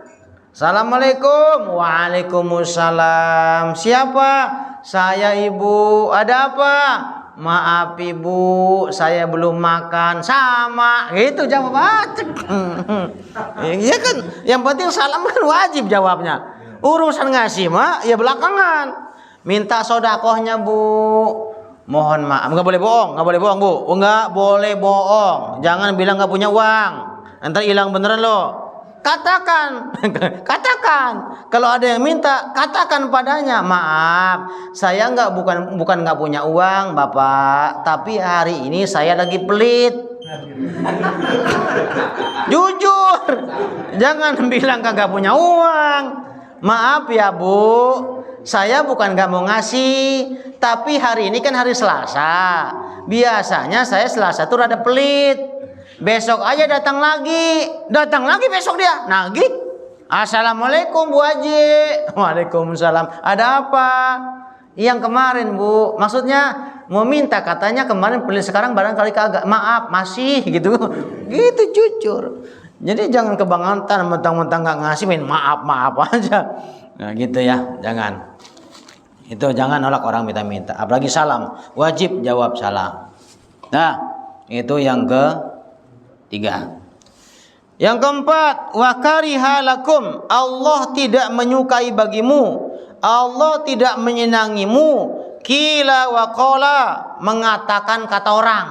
Assalamualaikum, waalaikumsalam. Siapa? Saya ibu. Ada apa? maaf ibu, saya belum makan. Sama, gitu jawab. Iya kan, yang penting salam kan wajib jawabnya. Urusan ngasih mah ya belakangan. Minta sodakohnya bu, mohon maaf, nggak boleh bohong bu, nggak boleh bohong. Jangan bilang nggak punya uang, ntar hilang beneran loh. Katakan, katakan. Kalau ada yang minta, katakan padanya, maaf, saya bukan nggak punya uang, bapak, tapi hari ini saya lagi pelit. Jujur, jangan bilang kagak punya uang. Maaf ya bu, saya bukan nggak mau ngasih, tapi hari ini kan hari Selasa. Biasanya saya Selasa tuh rada pelit. Besok aja datang lagi besok dia nagih. Assalamualaikum Bu Haji. Waalaikumsalam. Ada apa? Yang kemarin bu, maksudnya mau minta, katanya kemarin pelit, sekarang barangkali kagak. Maaf masih gitu, gitu jujur. Jadi jangan kebangetan mentang-mentang nggak ngasih main maaf aja. Nah gitu ya, jangan. Itu jangan nolak orang minta-minta, apalagi salam, wajib jawab salam. Nah, itu yang ketiga. Yang keempat, wa karihalakum, Allah tidak menyukai bagimu, Allah tidak menyenangimu, kila wa qala, mengatakan kata orang.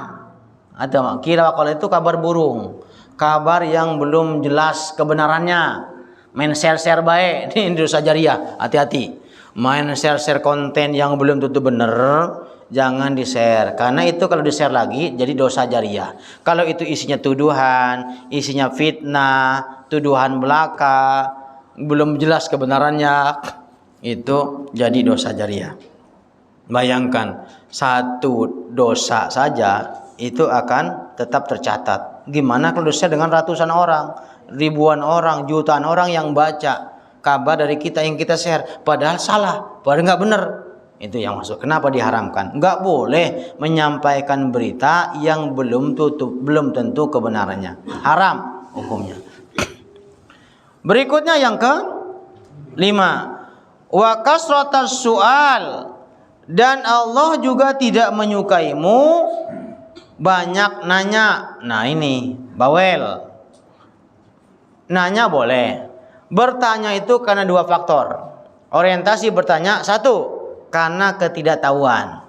Atau kila wa qala itu kabar burung, kabar yang belum jelas kebenarannya. Main share-share baik, ini dosa jariah, hati-hati. Main share-share konten yang belum tentu benar, jangan di-share. Karena itu kalau di-share lagi jadi dosa jariah. Kalau itu isinya tuduhan, isinya fitnah, tuduhan belaka, belum jelas kebenarannya, itu jadi dosa jariah. Bayangkan, satu dosa saja itu akan tetap tercatat. Gimana kalau di-share dengan ratusan orang, ribuan orang, jutaan orang yang baca kabar dari kita yang kita share, padahal salah, padahal nggak benar. Itu yang masuk. Kenapa diharamkan? Nggak boleh menyampaikan berita yang belum tentu kebenarannya. Haram hukumnya. Berikutnya yang ke-5, wa kasratas su'al, dan Allah juga tidak menyukaimu banyak nanya. Nah ini bawel. Nanya boleh, bertanya itu karena dua faktor. Orientasi bertanya, satu, karena ketidaktahuan.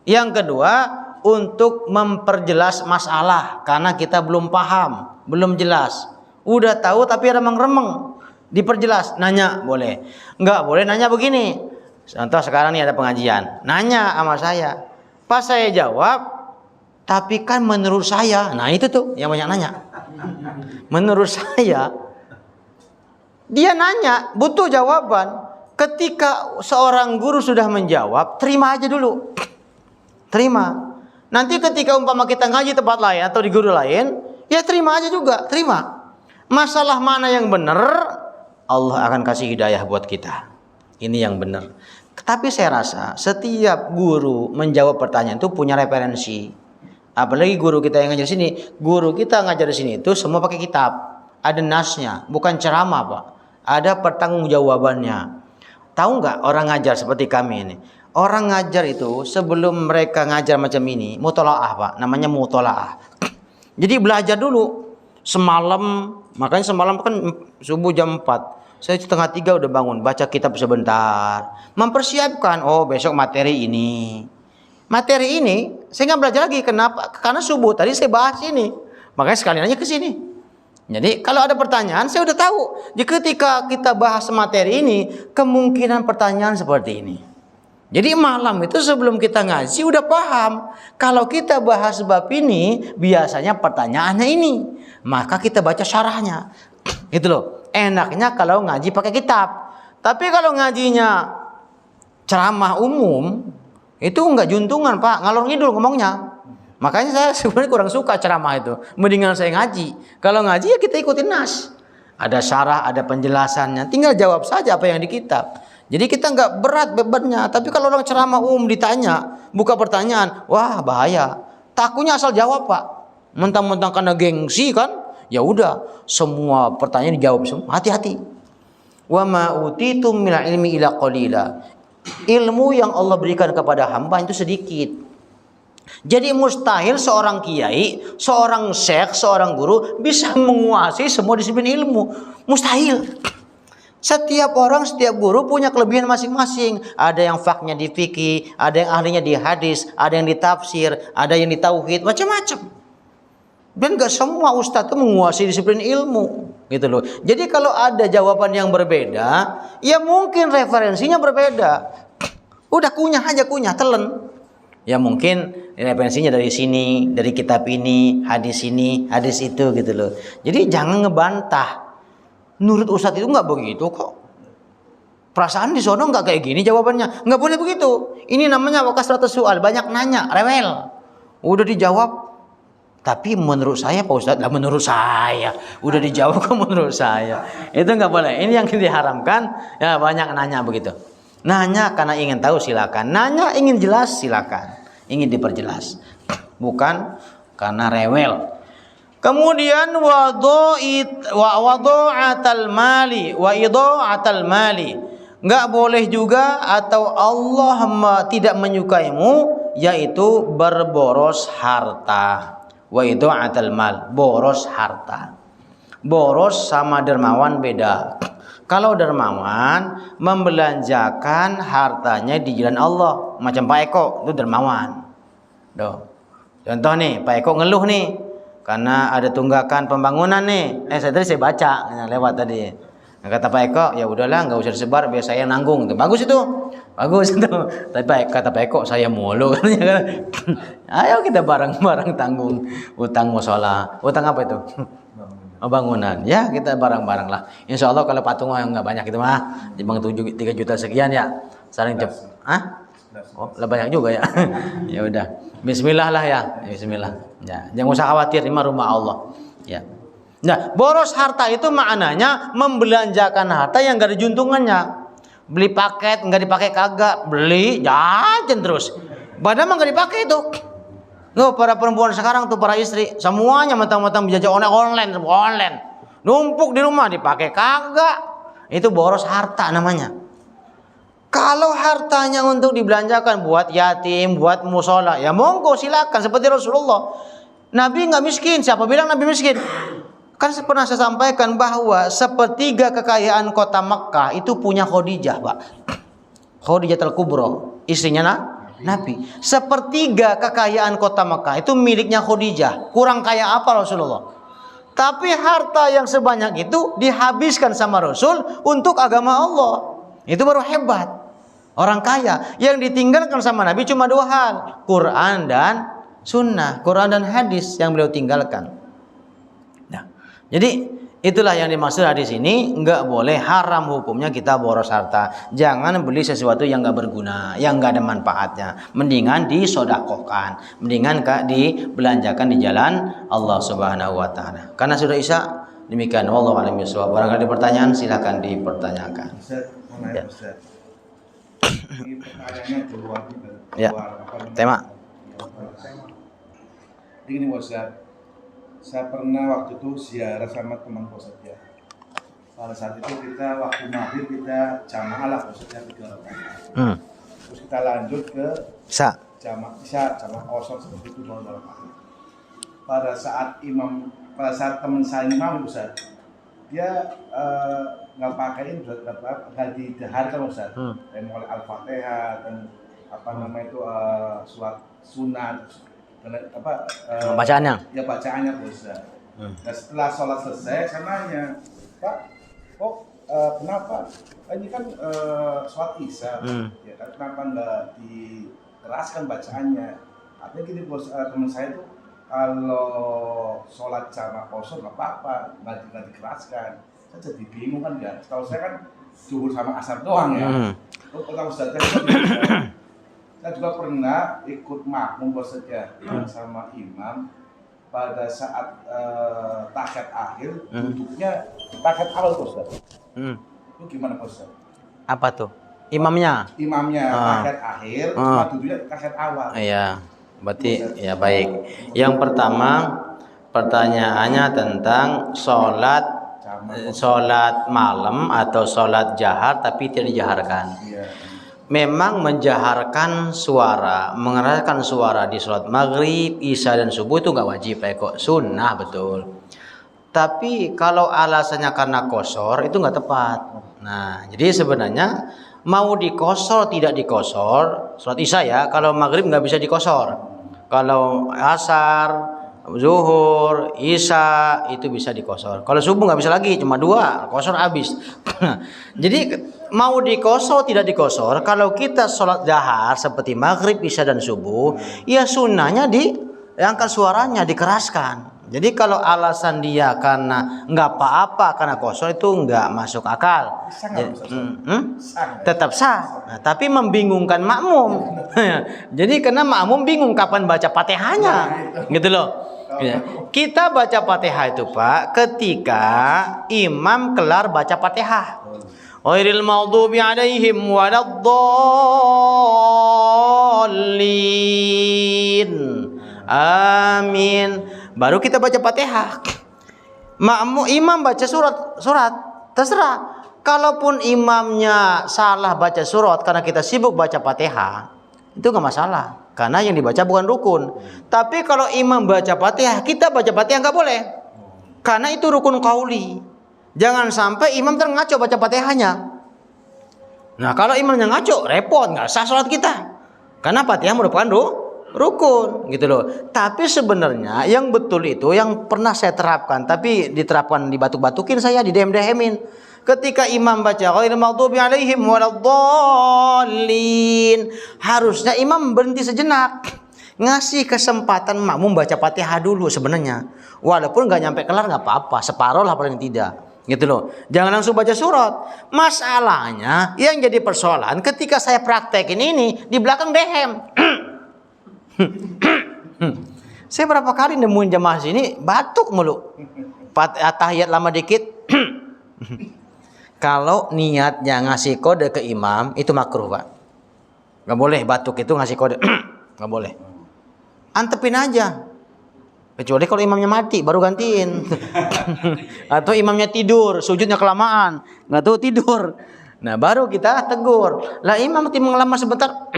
Yang kedua, untuk memperjelas masalah, karena kita belum paham, belum jelas. Udah tahu tapi remeng-remeng, diperjelas. Nanya boleh. Enggak boleh nanya begini. Contoh sekarang nih ada pengajian, nanya sama saya, pas saya jawab, tapi kan menurut saya. Nah itu tuh yang banyak nanya. Menurut saya, dia nanya, butuh jawaban. Ketika seorang guru sudah menjawab, terima aja dulu. Terima. Nanti ketika umpama kita ngaji tempat lain atau di guru lain, ya terima aja juga, terima. Masalah mana yang benar, Allah akan kasih hidayah buat kita. Ini yang benar. Tapi saya rasa setiap guru menjawab pertanyaan itu punya referensi. Apalagi guru kita yang ngajar sini, guru kita ngajar di sini itu semua pakai kitab, ada nasnya, bukan ceramah pak, ada pertanggungjawabannya. Tahu nggak orang ngajar seperti kami ini? Orang ngajar itu sebelum mereka ngajar macam ini, mutolaah pak, namanya mutolaah. Jadi belajar dulu semalam, makanya semalam kan subuh jam 4, saya 2:30 udah bangun, baca kitab sebentar, mempersiapkan, oh besok materi ini. Materi ini saya nggak belajar lagi. Kenapa? Karena subuh tadi saya bahas ini, makanya sekalian aja ke sini. Jadi kalau ada pertanyaan saya udah tahu. Jadi ketika kita bahas materi ini, kemungkinan pertanyaan seperti ini. Jadi malam itu sebelum kita ngaji udah paham. Kalau kita bahas bab ini, biasanya pertanyaannya ini, maka kita baca syarahnya. Itu loh. Enaknya kalau ngaji pakai kitab. Tapi kalau ngajinya ceramah umum, itu enggak juntungan pak, ngalor ngidul ngomongnya. Makanya saya sebenarnya kurang suka ceramah itu. Mendingan saya ngaji. Kalau ngaji ya kita ikutin nas. Ada syarah, ada penjelasannya. Tinggal jawab saja apa yang di kitab. Jadi kita enggak berat bebannya. Tapi kalau orang ceramah ditanya, buka pertanyaan, wah bahaya. Takutnya asal jawab pak. Mentang-mentang karena gengsi kan, ya udah semua pertanyaan dijawab semua. Hati-hati. Wa ma utitum minal ilmi illa qalila. Ilmu yang Allah berikan kepada hamba itu sedikit. Jadi mustahil seorang kiai, seorang syekh, seorang guru bisa menguasai semua disiplin ilmu. Mustahil. Setiap orang, setiap guru punya kelebihan masing-masing. Ada yang faknya di fikih, ada yang ahlinya di hadis, ada yang di tafsir, ada yang di tauhid, macam-macam. Dan gak semua ustadz itu menguasai disiplin ilmu, gitu loh. Jadi kalau ada jawaban yang berbeda, ya mungkin referensinya berbeda. Udah kunyah aja, kunyah, telan. Ya mungkin referensinya dari sini, dari kitab ini, hadis itu, gitu loh. Jadi jangan ngebantah. Menurut ustadz itu nggak begitu kok. Perasaan di sono nggak kayak gini jawabannya. Nggak boleh begitu. Ini namanya wakasratus soal, banyak nanya, rewel. Udah dijawab. Tapi menurut saya Pak Ustadz, lah menurut saya. Udah dijawab kok menurut saya. Itu nggak boleh. Ini yang diharamkan. Ya banyak nanya begitu. Nanya karena ingin tahu silakan. Nanya ingin jelas silakan. Ingin diperjelas. Bukan karena rewel. Kemudian wada'atal mali wa idha'atal mali. Enggak boleh juga atau Allah tidak menyukaimu yaitu berboros harta. Wa idha'atal mal, boros harta. Boros sama dermawan beda. Kalau dermawan membelanjakan hartanya di jalan Allah, macam Pak Eko itu dermawan. Doh. Contoh nih, Pak Eko ngeluh nih. Karena ada tunggakan pembangunan nih. Saya baca lewat tadi. Nah, kata Pak Eko, ya udahlah nggak usah disebar, biar saya nanggung. Bagus itu, bagus itu. Tapi kata Pak Eko, saya mulu. Ayo kita bareng-bareng tanggung utang musola. Utang apa itu? Bangunan. Ya kita bareng-bareng lah. Insya Allah kalau patung nggak banyak itu mah, bang 3 juta sekian ya. Saling cepat. Oh, lah banyak juga ya. Ya udah. Bismillah lah ya. Bismillah. Ya, jangan usah khawatir, ini rumah Allah. Ya. Nah, boros harta itu maknanya membelanjakan harta yang gak ada juntungannya. Beli paket nggak dipakai kagak, beli jajan terus. Padahal mah nggak dipakai itu. Loh, para perempuan sekarang tuh para istri semuanya mentang-mentang jajan online. Numpuk di rumah dipakai kagak. Itu boros harta namanya. Kalau hartanya untuk dibelanjakan buat yatim, buat musola, ya monggo silakan seperti Rasulullah. Nabi nggak miskin, siapa bilang Nabi miskin? Kan pernah saya sampaikan bahwa 1/3 kekayaan kota Mekah itu punya Khadijah, Pak. Khadijah al-Kubra, istrinya Nabi. 1/3 kekayaan kota Mekah itu miliknya Khadijah. Kurang kaya apa Rasulullah? Tapi harta yang sebanyak itu dihabiskan sama Rasul untuk agama Allah. Itu baru hebat. Orang kaya yang ditinggalkan sama Nabi cuma 2 hal, Quran dan sunnah, Quran dan hadis yang beliau tinggalkan. Nah, jadi itulah yang dimaksud hadis ini. Enggak boleh, haram hukumnya kita boros harta. Jangan beli sesuatu yang enggak berguna, yang enggak ada manfaatnya. Mendingan disodakohkan, mendingan dibelanjakan di jalan Allah Subhanahu wa taala. Karena sudah Isya, demikian. Wallahu a'lam bishawab. Barangkali ada pertanyaan silakan dipertanyakan. Ya. Ini pertanyaannya keluar Ya. Tema. Begini Ustaz, saya pernah waktu itu ziarah sama teman Ustaz ya. Pada saat itu kita waktu maghrib kita jamaah lah Ustaz ya, 3 rakaat. Terus kita lanjut ke jamaah kosong seperti itu baru maghrib. Pada saat teman saya imam Ustaz, dia nggak pakai Ustaz, nggak dideharkan Ustaz. Mulai Al-Fatihah dan apa namanya itu surat sunat dan bacaannya. Ya bacaannya Ustaz. Nah setelah sholat selesai saya nanya, Pak, kok kenapa? Ini kan sholat Isya, ya kan kenapa nggak dikeraskan bacaannya? Artinya gini bos, teman saya tuh kalau sholat jamaah kosong nggak apa-apa, nggak dikeraskan. Saya jadi bingung kan ya. Setahu saya kan zuhur sama asar doang ya. Kalau Ustaz saya juga pernah ikut makmum Ustaz sama imam pada saat tahiyat akhir, duduknya tahiyat awal Ustaz. Itu gimana Ustaz? Apa tuh? Imamnya tahiyat akhir, cuma duduknya tahiyat awal. Iya. Berarti ya baik. Yang pertama pertanyaannya tentang sholat malam atau sholat jahar tapi tidak dijaharkan. memang menjaharkan suara, mengeraskan suara di sholat maghrib, isya dan subuh itu nggak wajib ya kok, sunnah betul. Tapi kalau alasannya karena kosor itu nggak tepat. Nah, jadi sebenarnya mau dikosor tidak dikosor, sholat isya ya, kalau maghrib nggak bisa dikosor. Kalau asar, zuhur, isya itu bisa dikosor. Kalau subuh nggak bisa lagi, cuma 2, kosor habis. Jadi mau dikosor tidak dikosor, kalau kita sholat jahar seperti maghrib, isya dan subuh, ya sunnahnya diangkat suaranya, dikeraskan. Jadi kalau alasan dia karena nggak apa-apa karena kosor itu nggak masuk akal. Tetap sah, nah, tapi membingungkan makmum. Jadi karena makmum bingung kapan baca Fatihahnya, gitu loh. Kita baca Fatihah itu Pak ketika imam kelar baca Fatihah. Ghairil maghdubi alaihim waladdallin. Amin. Baru kita baca Fatihah. Imam baca surat terserah. Kalaupun imamnya salah baca surat karena kita sibuk baca Fatihah, itu nggak masalah. Karena yang dibaca bukan rukun. Tapi kalau imam baca Fatihah, kita baca Fatihah nggak boleh. Karena itu rukun qauli. Jangan sampai imam ngaco baca Fatihahnya. Nah, kalau imamnya ngaco, repot, nggak sah sholat kita. Karena Fatihah merupakan rukun, gitu loh. Tapi sebenarnya yang betul itu yang pernah saya terapkan, tapi diterapkan dibatuk-batukin saya, didehem-dehemin. Ketika imam baca ghairil maghdubi alaihim waladdallin, harusnya imam berhenti sejenak, ngasih kesempatan makmum baca Fatihah dulu sebenarnya. Walaupun nggak nyampe kelar nggak apa-apa, separuh lah paling tidak, gitu loh. Jangan langsung baca surat. Masalahnya yang jadi persoalan ketika saya praktekin ini di belakang dehem. Saya berapa kali nemuin jamaah sini batuk mulu. Tahiyat lama dikit. Kalau niatnya ngasih kode ke imam itu makruh Pak. Gak boleh batuk itu ngasih kode. Gak boleh. Antepin aja. Kecuali kalau imamnya mati baru gantiin. Atau imamnya tidur, sujudnya kelamaan, nggak tahu tidur. Nah baru kita tegur. Lah imam timung lama sebentar.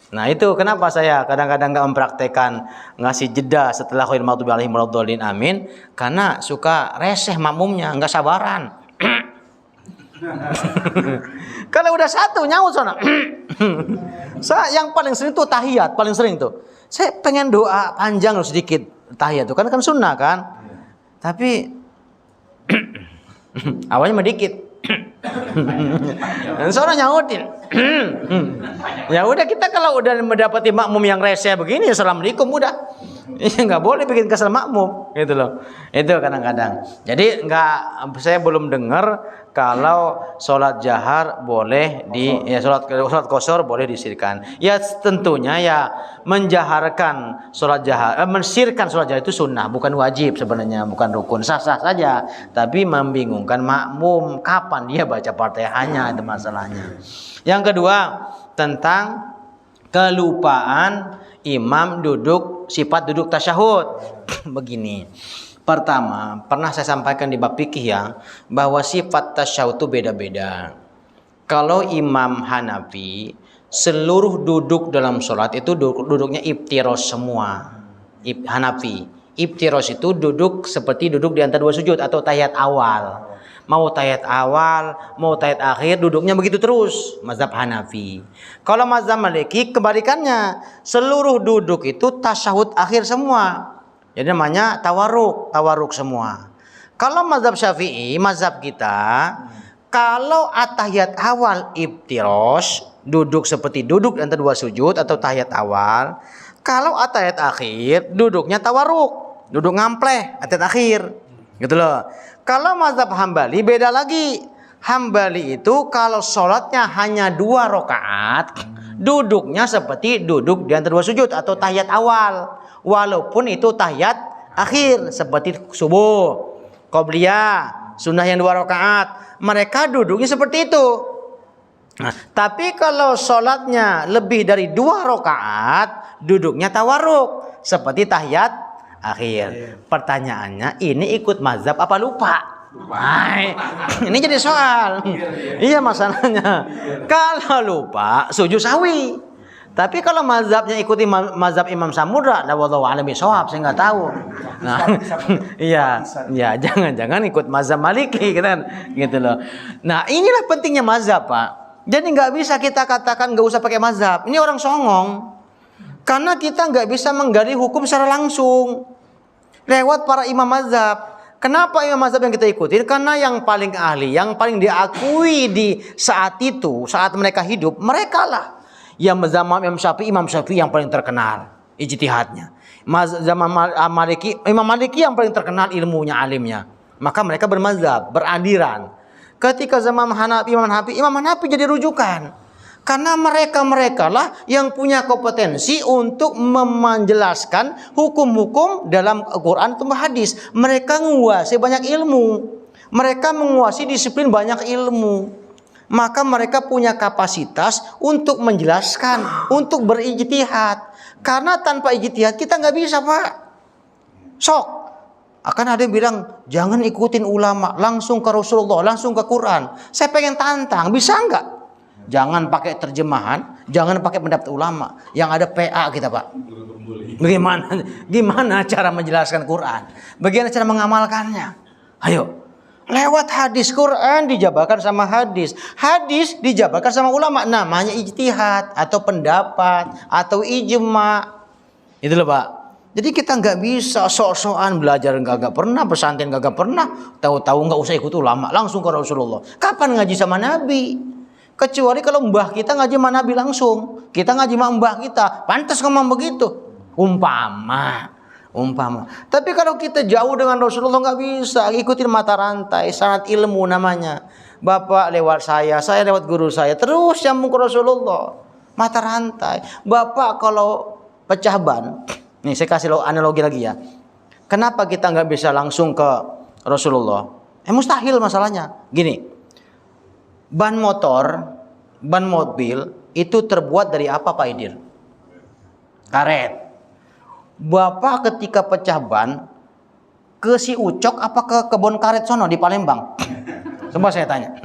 Nah itu kenapa saya kadang-kadang nggak mempraktekkan ngasih jeda setelah ghairil maghdubi alaihim waladdallin amin, karena suka reseh makmumnya, nggak sabaran. Kalau udah satu nyaut sana. Saya yang paling sering tuh tahiyat, paling sering tuh. Saya pengen doa panjang loh sedikit tahiyat tuh, kan sunnah kan. Tapi awalnya mah dikit. Dan seorang nyautin. Ya udah, kita kalau udah mendapati makmum yang reseh begini, assalamualaikum udah. Nggak boleh bikin kesel makmum, gitu loh. Itu kadang-kadang. Jadi saya belum dengar kalau sholat jahar boleh sholat qashar boleh disirkan. Ya tentunya ya menjaharkan sholat jahar, mensirkan sholat jahar itu sunnah, bukan wajib sebenarnya, bukan rukun, sah-sah saja. Tapi membingungkan makmum kapan dia baca Fatihahnya, itu masalahnya. Yang kedua tentang kelupaan imam sifat duduk tasyahud. Begini. Pertama, pernah saya sampaikan di bab fikih ya, bahwa sifat tasyahud itu beda-beda. Kalau Imam Hanafi, seluruh duduk dalam sholat itu duduknya iftiros semua. Hanafi, iftiros itu duduk seperti duduk di antara dua sujud atau tahiyat awal. Mau tahiyat awal, mau tahiyat akhir, duduknya begitu terus. Mazhab Hanafi. Kalau mazhab Maliki kebalikannya, seluruh duduk itu tasyahud akhir semua. Jadi namanya tawarruk semua. Kalau mazhab Syafi'i, mazhab kita, kalau tahiyat awal iftirosh, duduk seperti duduk antara dua sujud atau tahiyat awal. Kalau tahiyat akhir, duduknya tawarruk, duduk ngampleh tahiyat akhir. Gitu loh. Kalau mazhab Hambali beda lagi. Hambali itu kalau sholatnya hanya 2 rakaat, duduknya seperti duduk di antara dua sujud atau tahiyat awal. Walaupun itu tahiyat akhir seperti subuh, qobliyah, sunnah yang 2 rakaat, mereka duduknya seperti itu. Nah, tapi kalau sholatnya lebih dari 2 rakaat, duduknya tawarruk seperti tahiyat akhir. Pertanyaannya, ini ikut mazhab apa lupa? Ini jadi soal. Iya masalahnya. Kalau lupa sujud sahwi. Tapi kalau mazhabnya ikuti mazhab Imam Samudra, wallahu a'lam bishawab, saya nggak tahu. Nah, iya, jangan ikut mazhab Maliki kan, gitu loh. Nah, inilah pentingnya mazhab, Pak. Jadi nggak bisa kita katakan nggak usah pakai mazhab. Ini orang songong. Karena kita nggak bisa menggali hukum secara langsung lewat para imam mazhab. Kenapa imam mazhab yang kita ikutin? Karena yang paling ahli, yang paling diakui di saat itu, saat mereka hidup, mereka lah. Yang zaman Imam Syafi'i yang paling terkenal ijtihadnya. Zaman Imam Maliki yang paling terkenal ilmunya, alimnya. Maka mereka bermazhab, beraliran. Ketika zaman Imam Hanafi jadi rujukan. Karena mereka lah yang punya kompetensi untuk menjelaskan hukum-hukum dalam Al-Quran atau hadis. Mereka menguasai banyak ilmu. Mereka menguasai disiplin banyak ilmu. Maka mereka punya kapasitas untuk menjelaskan, untuk berijtihad. Karena tanpa ijtihad kita nggak bisa, Pak. Sok. Akan ada yang bilang, jangan ikutin ulama, langsung ke Rasulullah, langsung ke Quran. Saya pengen tantang, bisa nggak? Jangan pakai terjemahan, jangan pakai pendapat ulama. Yang ada PA kita, Pak. Gimana cara menjelaskan Quran? Bagaimana cara mengamalkannya? Ayo. Lewat hadis, Quran dijabarkan sama hadis. Hadis dijabarkan sama ulama. Namanya ijtihad atau pendapat atau ijma. Itu loh, Pak. Jadi kita nggak bisa sok-sokan belajar nggak pernah, pesantren nggak pernah, tahu-tahu nggak usah ikut ulama, langsung ke Rasulullah. Kapan ngaji sama Nabi? Kecuali kalau mbah kita ngaji sama Nabi langsung. Kita ngaji sama mbah kita. Pantas ngomong begitu. Umpama. Tapi kalau kita jauh dengan Rasulullah nggak bisa, ikutin mata rantai, sanad ilmu namanya. Bapak lewat saya lewat guru saya, terus nyambung ke Rasulullah. Mata rantai. Bapak kalau pecah ban, nih saya kasih analogi lagi ya. Kenapa kita nggak bisa langsung ke Rasulullah? Mustahil masalahnya. Gini, ban mobil itu terbuat dari apa, Pak Idir? Karet. Bapak ketika pecah ban ke si Ucok apa ke kebun karet sono di Palembang? Coba saya tanya.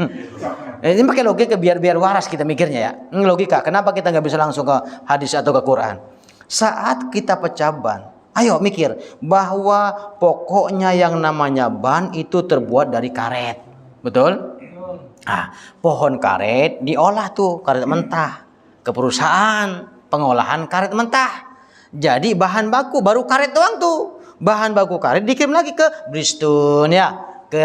Ini pakai logika biar waras kita mikirnya ya. Ini logika. Kenapa kita nggak bisa langsung ke hadis atau ke Quran? Saat kita pecah ban, ayo mikir bahwa pokoknya yang namanya ban itu terbuat dari karet, betul? Pohon karet diolah tuh karet mentah ke perusahaan pengolahan karet mentah. Jadi bahan baku baru karet doang tuh. Bahan baku karet dikirim lagi ke Bristol ya, ke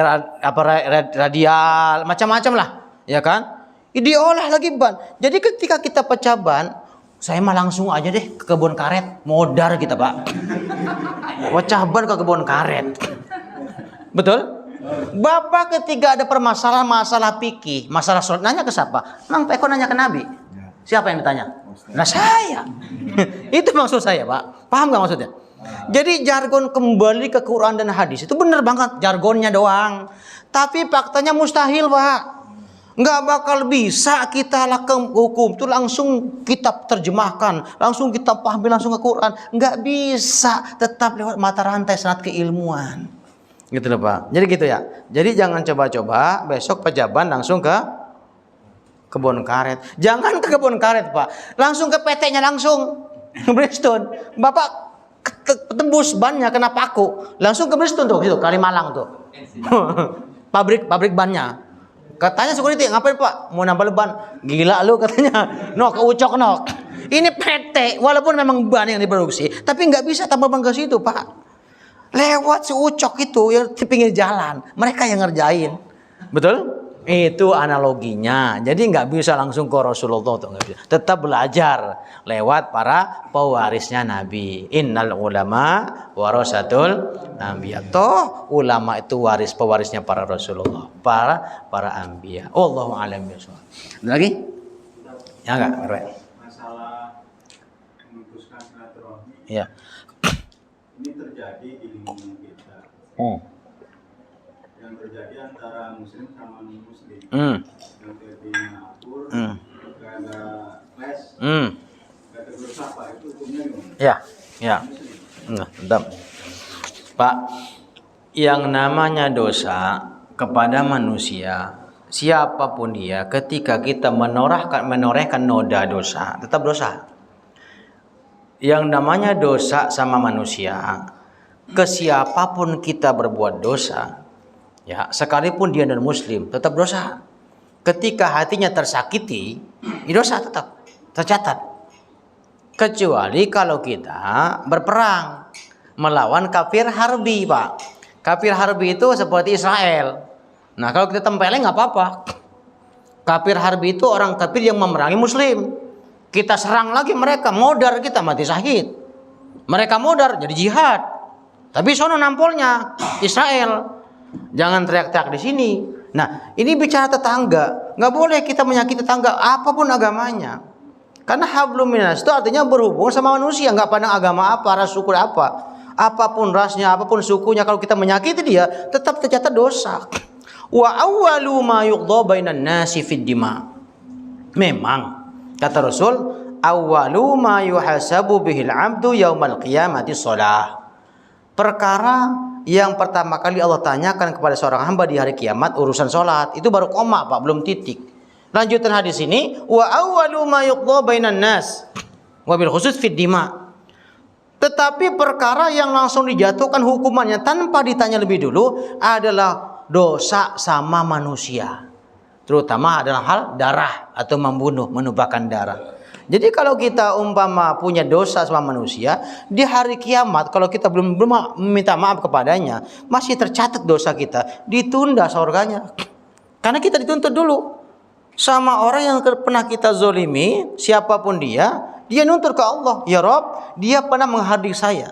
radial, macam-macam lah, ya kan? Diolah lagi ban. Jadi ketika kita pecah ban, saya mah langsung aja deh ke kebun karet, modar kita, Pak. Pecah ban ke kebun karet. Betul? Bapak ketika ada permasalahan masalah fikih, masalah sholat, nanya ke siapa? Mang Peko nanya ke Nabi. Siapa yang ditanya? Nah saya. Itu maksud saya, Pak. Paham gak maksudnya? Jadi jargon kembali ke Quran dan hadis itu benar banget, jargonnya doang. Tapi faktanya mustahil, Pak. Nggak bakal bisa kita lakukan hukum itu langsung kita terjemahkan, langsung kita pahami langsung ke Quran. Nggak bisa, tetap lewat mata rantai sanad keilmuan. Gitu loh, Pak. Jadi gitu ya. Jadi jangan coba-coba besok pejabat langsung ke kebun karet. Jangan ke kebun karet, Pak. Langsung ke PT-nya langsung. Bristol. Bapak tembus bannya kena paku. Langsung ke Bristol tuh, gitu, Kalimalang tuh. pabrik bannya. Katanya security, ngapain, Pak? Mau nambah ban. Gila lu katanya. No, ke Ucok no. Ini PT, walaupun memang ban yang diproduksi, tapi nggak bisa tambah ban ke situ, Pak. Lewat si Ucok itu yang di pinggir jalan. Mereka yang ngerjain. Betul? Itu analoginya. Jadi nggak bisa langsung ke Rasulullah tuh, nggak bisa. Tetap belajar lewat para pewarisnya Nabi. Innal ulama warasatul anbiya. Toh ulama itu pewarisnya para Rasulullah, para anbiya. Wallahu a'lam bishawab. Lagi? Ya enggak, Marwe? Masalah memutuskan silaturahmi. Iya. Ini terjadi di lingkungan kita. Yang terjadi antara muslim sama non muslim. Yang terjadinya akur, gak ada les, gak ada bersapa, itu hukumnya gimana? Ya. Nah, Pak, yang namanya dosa kepada manusia, siapapun dia, ketika kita menorehkan noda dosa, tetap dosa. Yang namanya dosa sama manusia, ke siapapun kita berbuat dosa, ya, sekalipun dia non muslim, tetap dosa. Ketika hatinya tersakiti, dosa tetap tercatat. Kecuali kalau kita berperang melawan kafir harbi, Pak. Kafir harbi itu seperti Israel. Nah, kalau kita tempeleng nggak apa-apa. Kafir harbi itu orang kafir yang memerangi muslim. Kita serang lagi mereka, modar kita mati syahid. Mereka modar jadi jihad. Tapi sono nampolnya Israel. Jangan teriak-teriak di sini. Nah, ini bicara tetangga. Nggak boleh kita menyakiti tetangga apapun agamanya. Karena hablum minas itu artinya berhubungan sama manusia, nggak pandang agama apa, ras suku apa. Apapun rasnya, apapun sukunya, kalau kita menyakiti dia, tetap tercatat dosa. Wa awwalu ma yuqda bainan nasi fid dima. Memang kata Rasul, awwalu ma yuhasabu bihil 'abdu yaumal qiyamati shalah. Perkara yang pertama kali Allah tanyakan kepada seorang hamba di hari kiamat urusan salat. Itu baru koma, Pak, belum titik. Lanjutan hadis ini, wa awwalu ma yuqda bainan nas wa bil khusus fid dima. Tetapi perkara yang langsung dijatuhkan hukumannya tanpa ditanya lebih dulu adalah dosa sama manusia. Terutama adalah hal darah atau membunuh, menumpahkan darah. Jadi kalau kita umpama punya dosa sama manusia, di hari kiamat kalau kita belum meminta maaf kepadanya, masih tercatat dosa kita, ditunda surganya. Karena kita dituntut dulu. Sama orang yang pernah kita zolimi, siapapun dia nuntut ke Allah, ya Rob, dia pernah menghardik saya,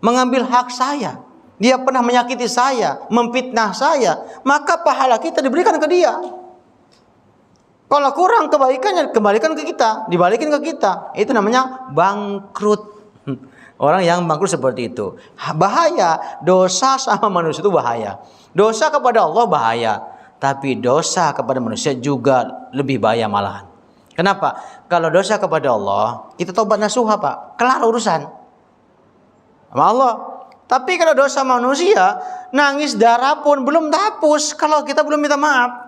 mengambil hak saya, dia pernah menyakiti saya, memfitnah saya, maka pahala kita diberikan ke dia. Kalau kurang kebaikannya, kembalikan ke kita, dibalikin ke kita. Itu namanya bangkrut. Orang yang bangkrut seperti itu bahaya. Dosa sama manusia itu bahaya. Dosa kepada Allah bahaya, tapi dosa kepada manusia juga lebih bahaya malahan. Kenapa? Kalau dosa kepada Allah, itu taubat nasuha, Pak. Kelar urusan sama Allah. Tapi kalau dosa manusia, nangis darah pun belum dihapus kalau kita belum minta maaf.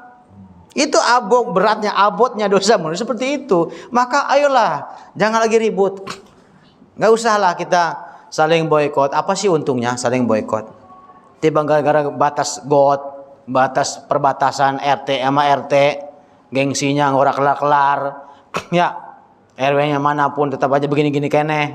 Itu abotnya dosa manusia seperti itu. Maka ayolah, jangan lagi ribut. Gak usahlah kita saling boikot. Apa sih untungnya saling boikot? Tiba gara-gara batas got, batas perbatasan RT sama RT, gengsinya ora kelar-kelar. Ya, RW-nya manapun tetap aja begini-gini kene.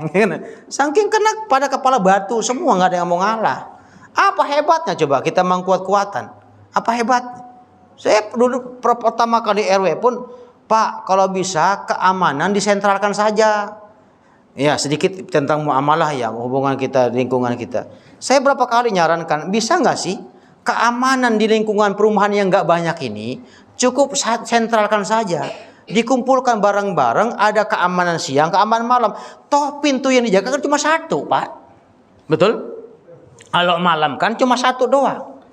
Saking kena pada kepala batu semua, nggak ada yang mau ngalah. Apa hebatnya coba kita mengkuat-kuatan? Apa hebatnya? Saya dulu pertama kali RW pun, Pak, kalau bisa keamanan disentralkan saja. Ya, sedikit tentang muamalah ya, hubungan kita, lingkungan kita. Saya berapa kali nyarankan, bisa nggak sih keamanan di lingkungan perumahan yang nggak banyak ini cukup sentralkan saja. Dikumpulkan bareng-bareng, ada keamanan siang, keamanan malam. Toh pintu yang dijaga kan cuma satu, Pak. Betul? Kalau malam kan cuma satu doang.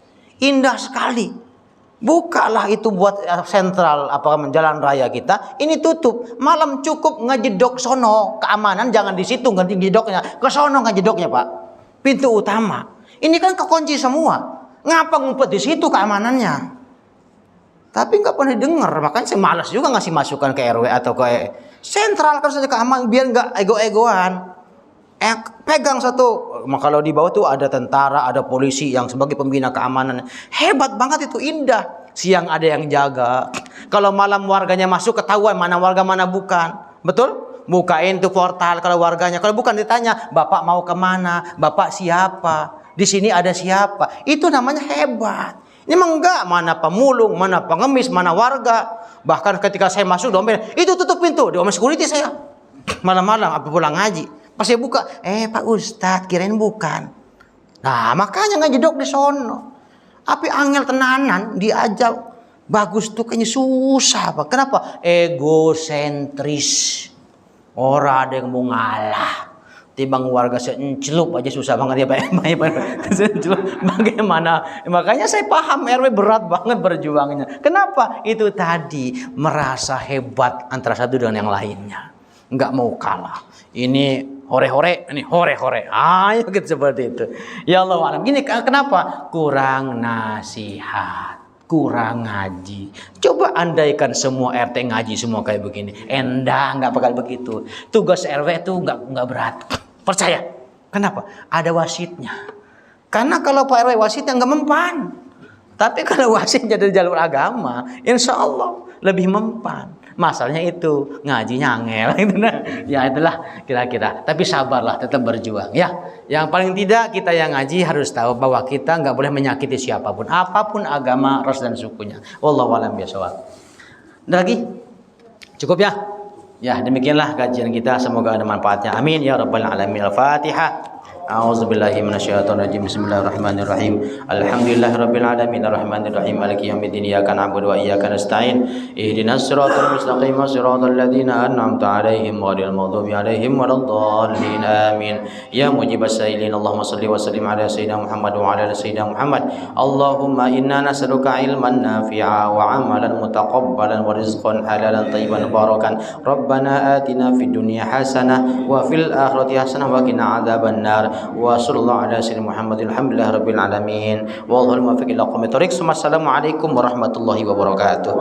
Indah sekali. Bukalah itu buat sentral jalan raya kita. Ini tutup. Malam cukup ngejedok sono. Keamanan jangan di situ ngejedoknya. Ke sono ngejedoknya, Pak. Pintu utama. Ini kan kekunci semua. Ngapa ngumpet di situ keamanannya? Tapi nggak pernah dengar, makanya saya malas juga ngasih masukan ke RW atau ke sentralkan saja keamanan biar nggak ego-egoan. Pegang satu, kalau di bawah tuh ada tentara, ada polisi yang sebagai pembina keamanan. Hebat banget itu, indah. Siang ada yang jaga. Kalau malam warganya masuk ketahuan mana warga mana bukan, betul? Bukain tuh portal kalau warganya. Kalau bukan ditanya, Bapak mau kemana? Bapak siapa? Di sini ada siapa? Itu namanya hebat. Ini memang enggak, mana pemulung, mana pengemis, mana warga. Bahkan ketika saya masuk domain, itu tutup pintu, domain security saya. Malam-malam apa pulang ngaji, pas saya buka, Pak Ustadz kirain bukan. Nah makanya ngejedok di sono. Tapi angel tenanan diajak bagus tuh kayaknya susah, Pak. Kenapa? Egosentris. Orang ada yang mau ngalah. Timbang warga seencelup aja susah banget ya Pak. Bagaimana? Makanya saya paham RW berat banget berjuangnya. Kenapa? Itu tadi merasa hebat antara satu dengan yang lainnya. Nggak mau kalah. Ini hore-hore, ini hore-hore. Ayo gitu seperti itu. Ya Allah alam. Gini kenapa? Kurang nasihat, kurang ngaji. Coba andaikan semua RT ngaji semua kayak begini, nggak bakal begitu. Tugas RW itu nggak berat. Percaya. Kenapa? Ada wasitnya. Karena kalau Pak RW wasitnya nggak mempan. Tapi kalau wasitnya dari jalur agama, insya Allah lebih mempan. Masalahnya itu ngajinya angel gitu nah. Ya itulah kira-kira. Tapi sabarlah, tetap berjuang ya. Yang paling tidak kita yang ngaji harus tahu bahwa kita nggak boleh menyakiti siapapun, apapun agama, ras dan sukunya. Wallahu a'lam bishawab. Ada lagi? Cukup ya? Ya, demikianlah kajian kita, semoga ada manfaatnya. Amin ya rabbal alamin. Al-Fatihah. A'udzu billahi minasyaitonir rajim. Bismillahirrahmanirrahim. Alhamdulillahirabbil alamin arrahmanir rahim maliki yaumiddin iyyaka na'budu wa iyyaka nasta'in ihdinas siratal mustaqim siratal ladzina an'amta 'alaihim ghairil maghdubi 'alaihim waladdallin amin. Ya mujibas sa'ilin Allahumma shalli wa sallim ala sayyidina Muhammad wa ala ali sayyidina Muhammad. Allahumma inna nas'aluka ilman nafi'a wa 'amalan mutaqabbalan wa rizqan halalan thayyiban barakan. Rabbana atina fid dunya hasanah wa fil akhirati hasanah wa qina adzabannar. Wa sallallahu ala sayyidina Muhammadin alhamdulillahi rabbil alamin. Wallahul muwaffiq ila aqwamit thoriq. Assalamualaikum warahmatullahi wabarakatuh.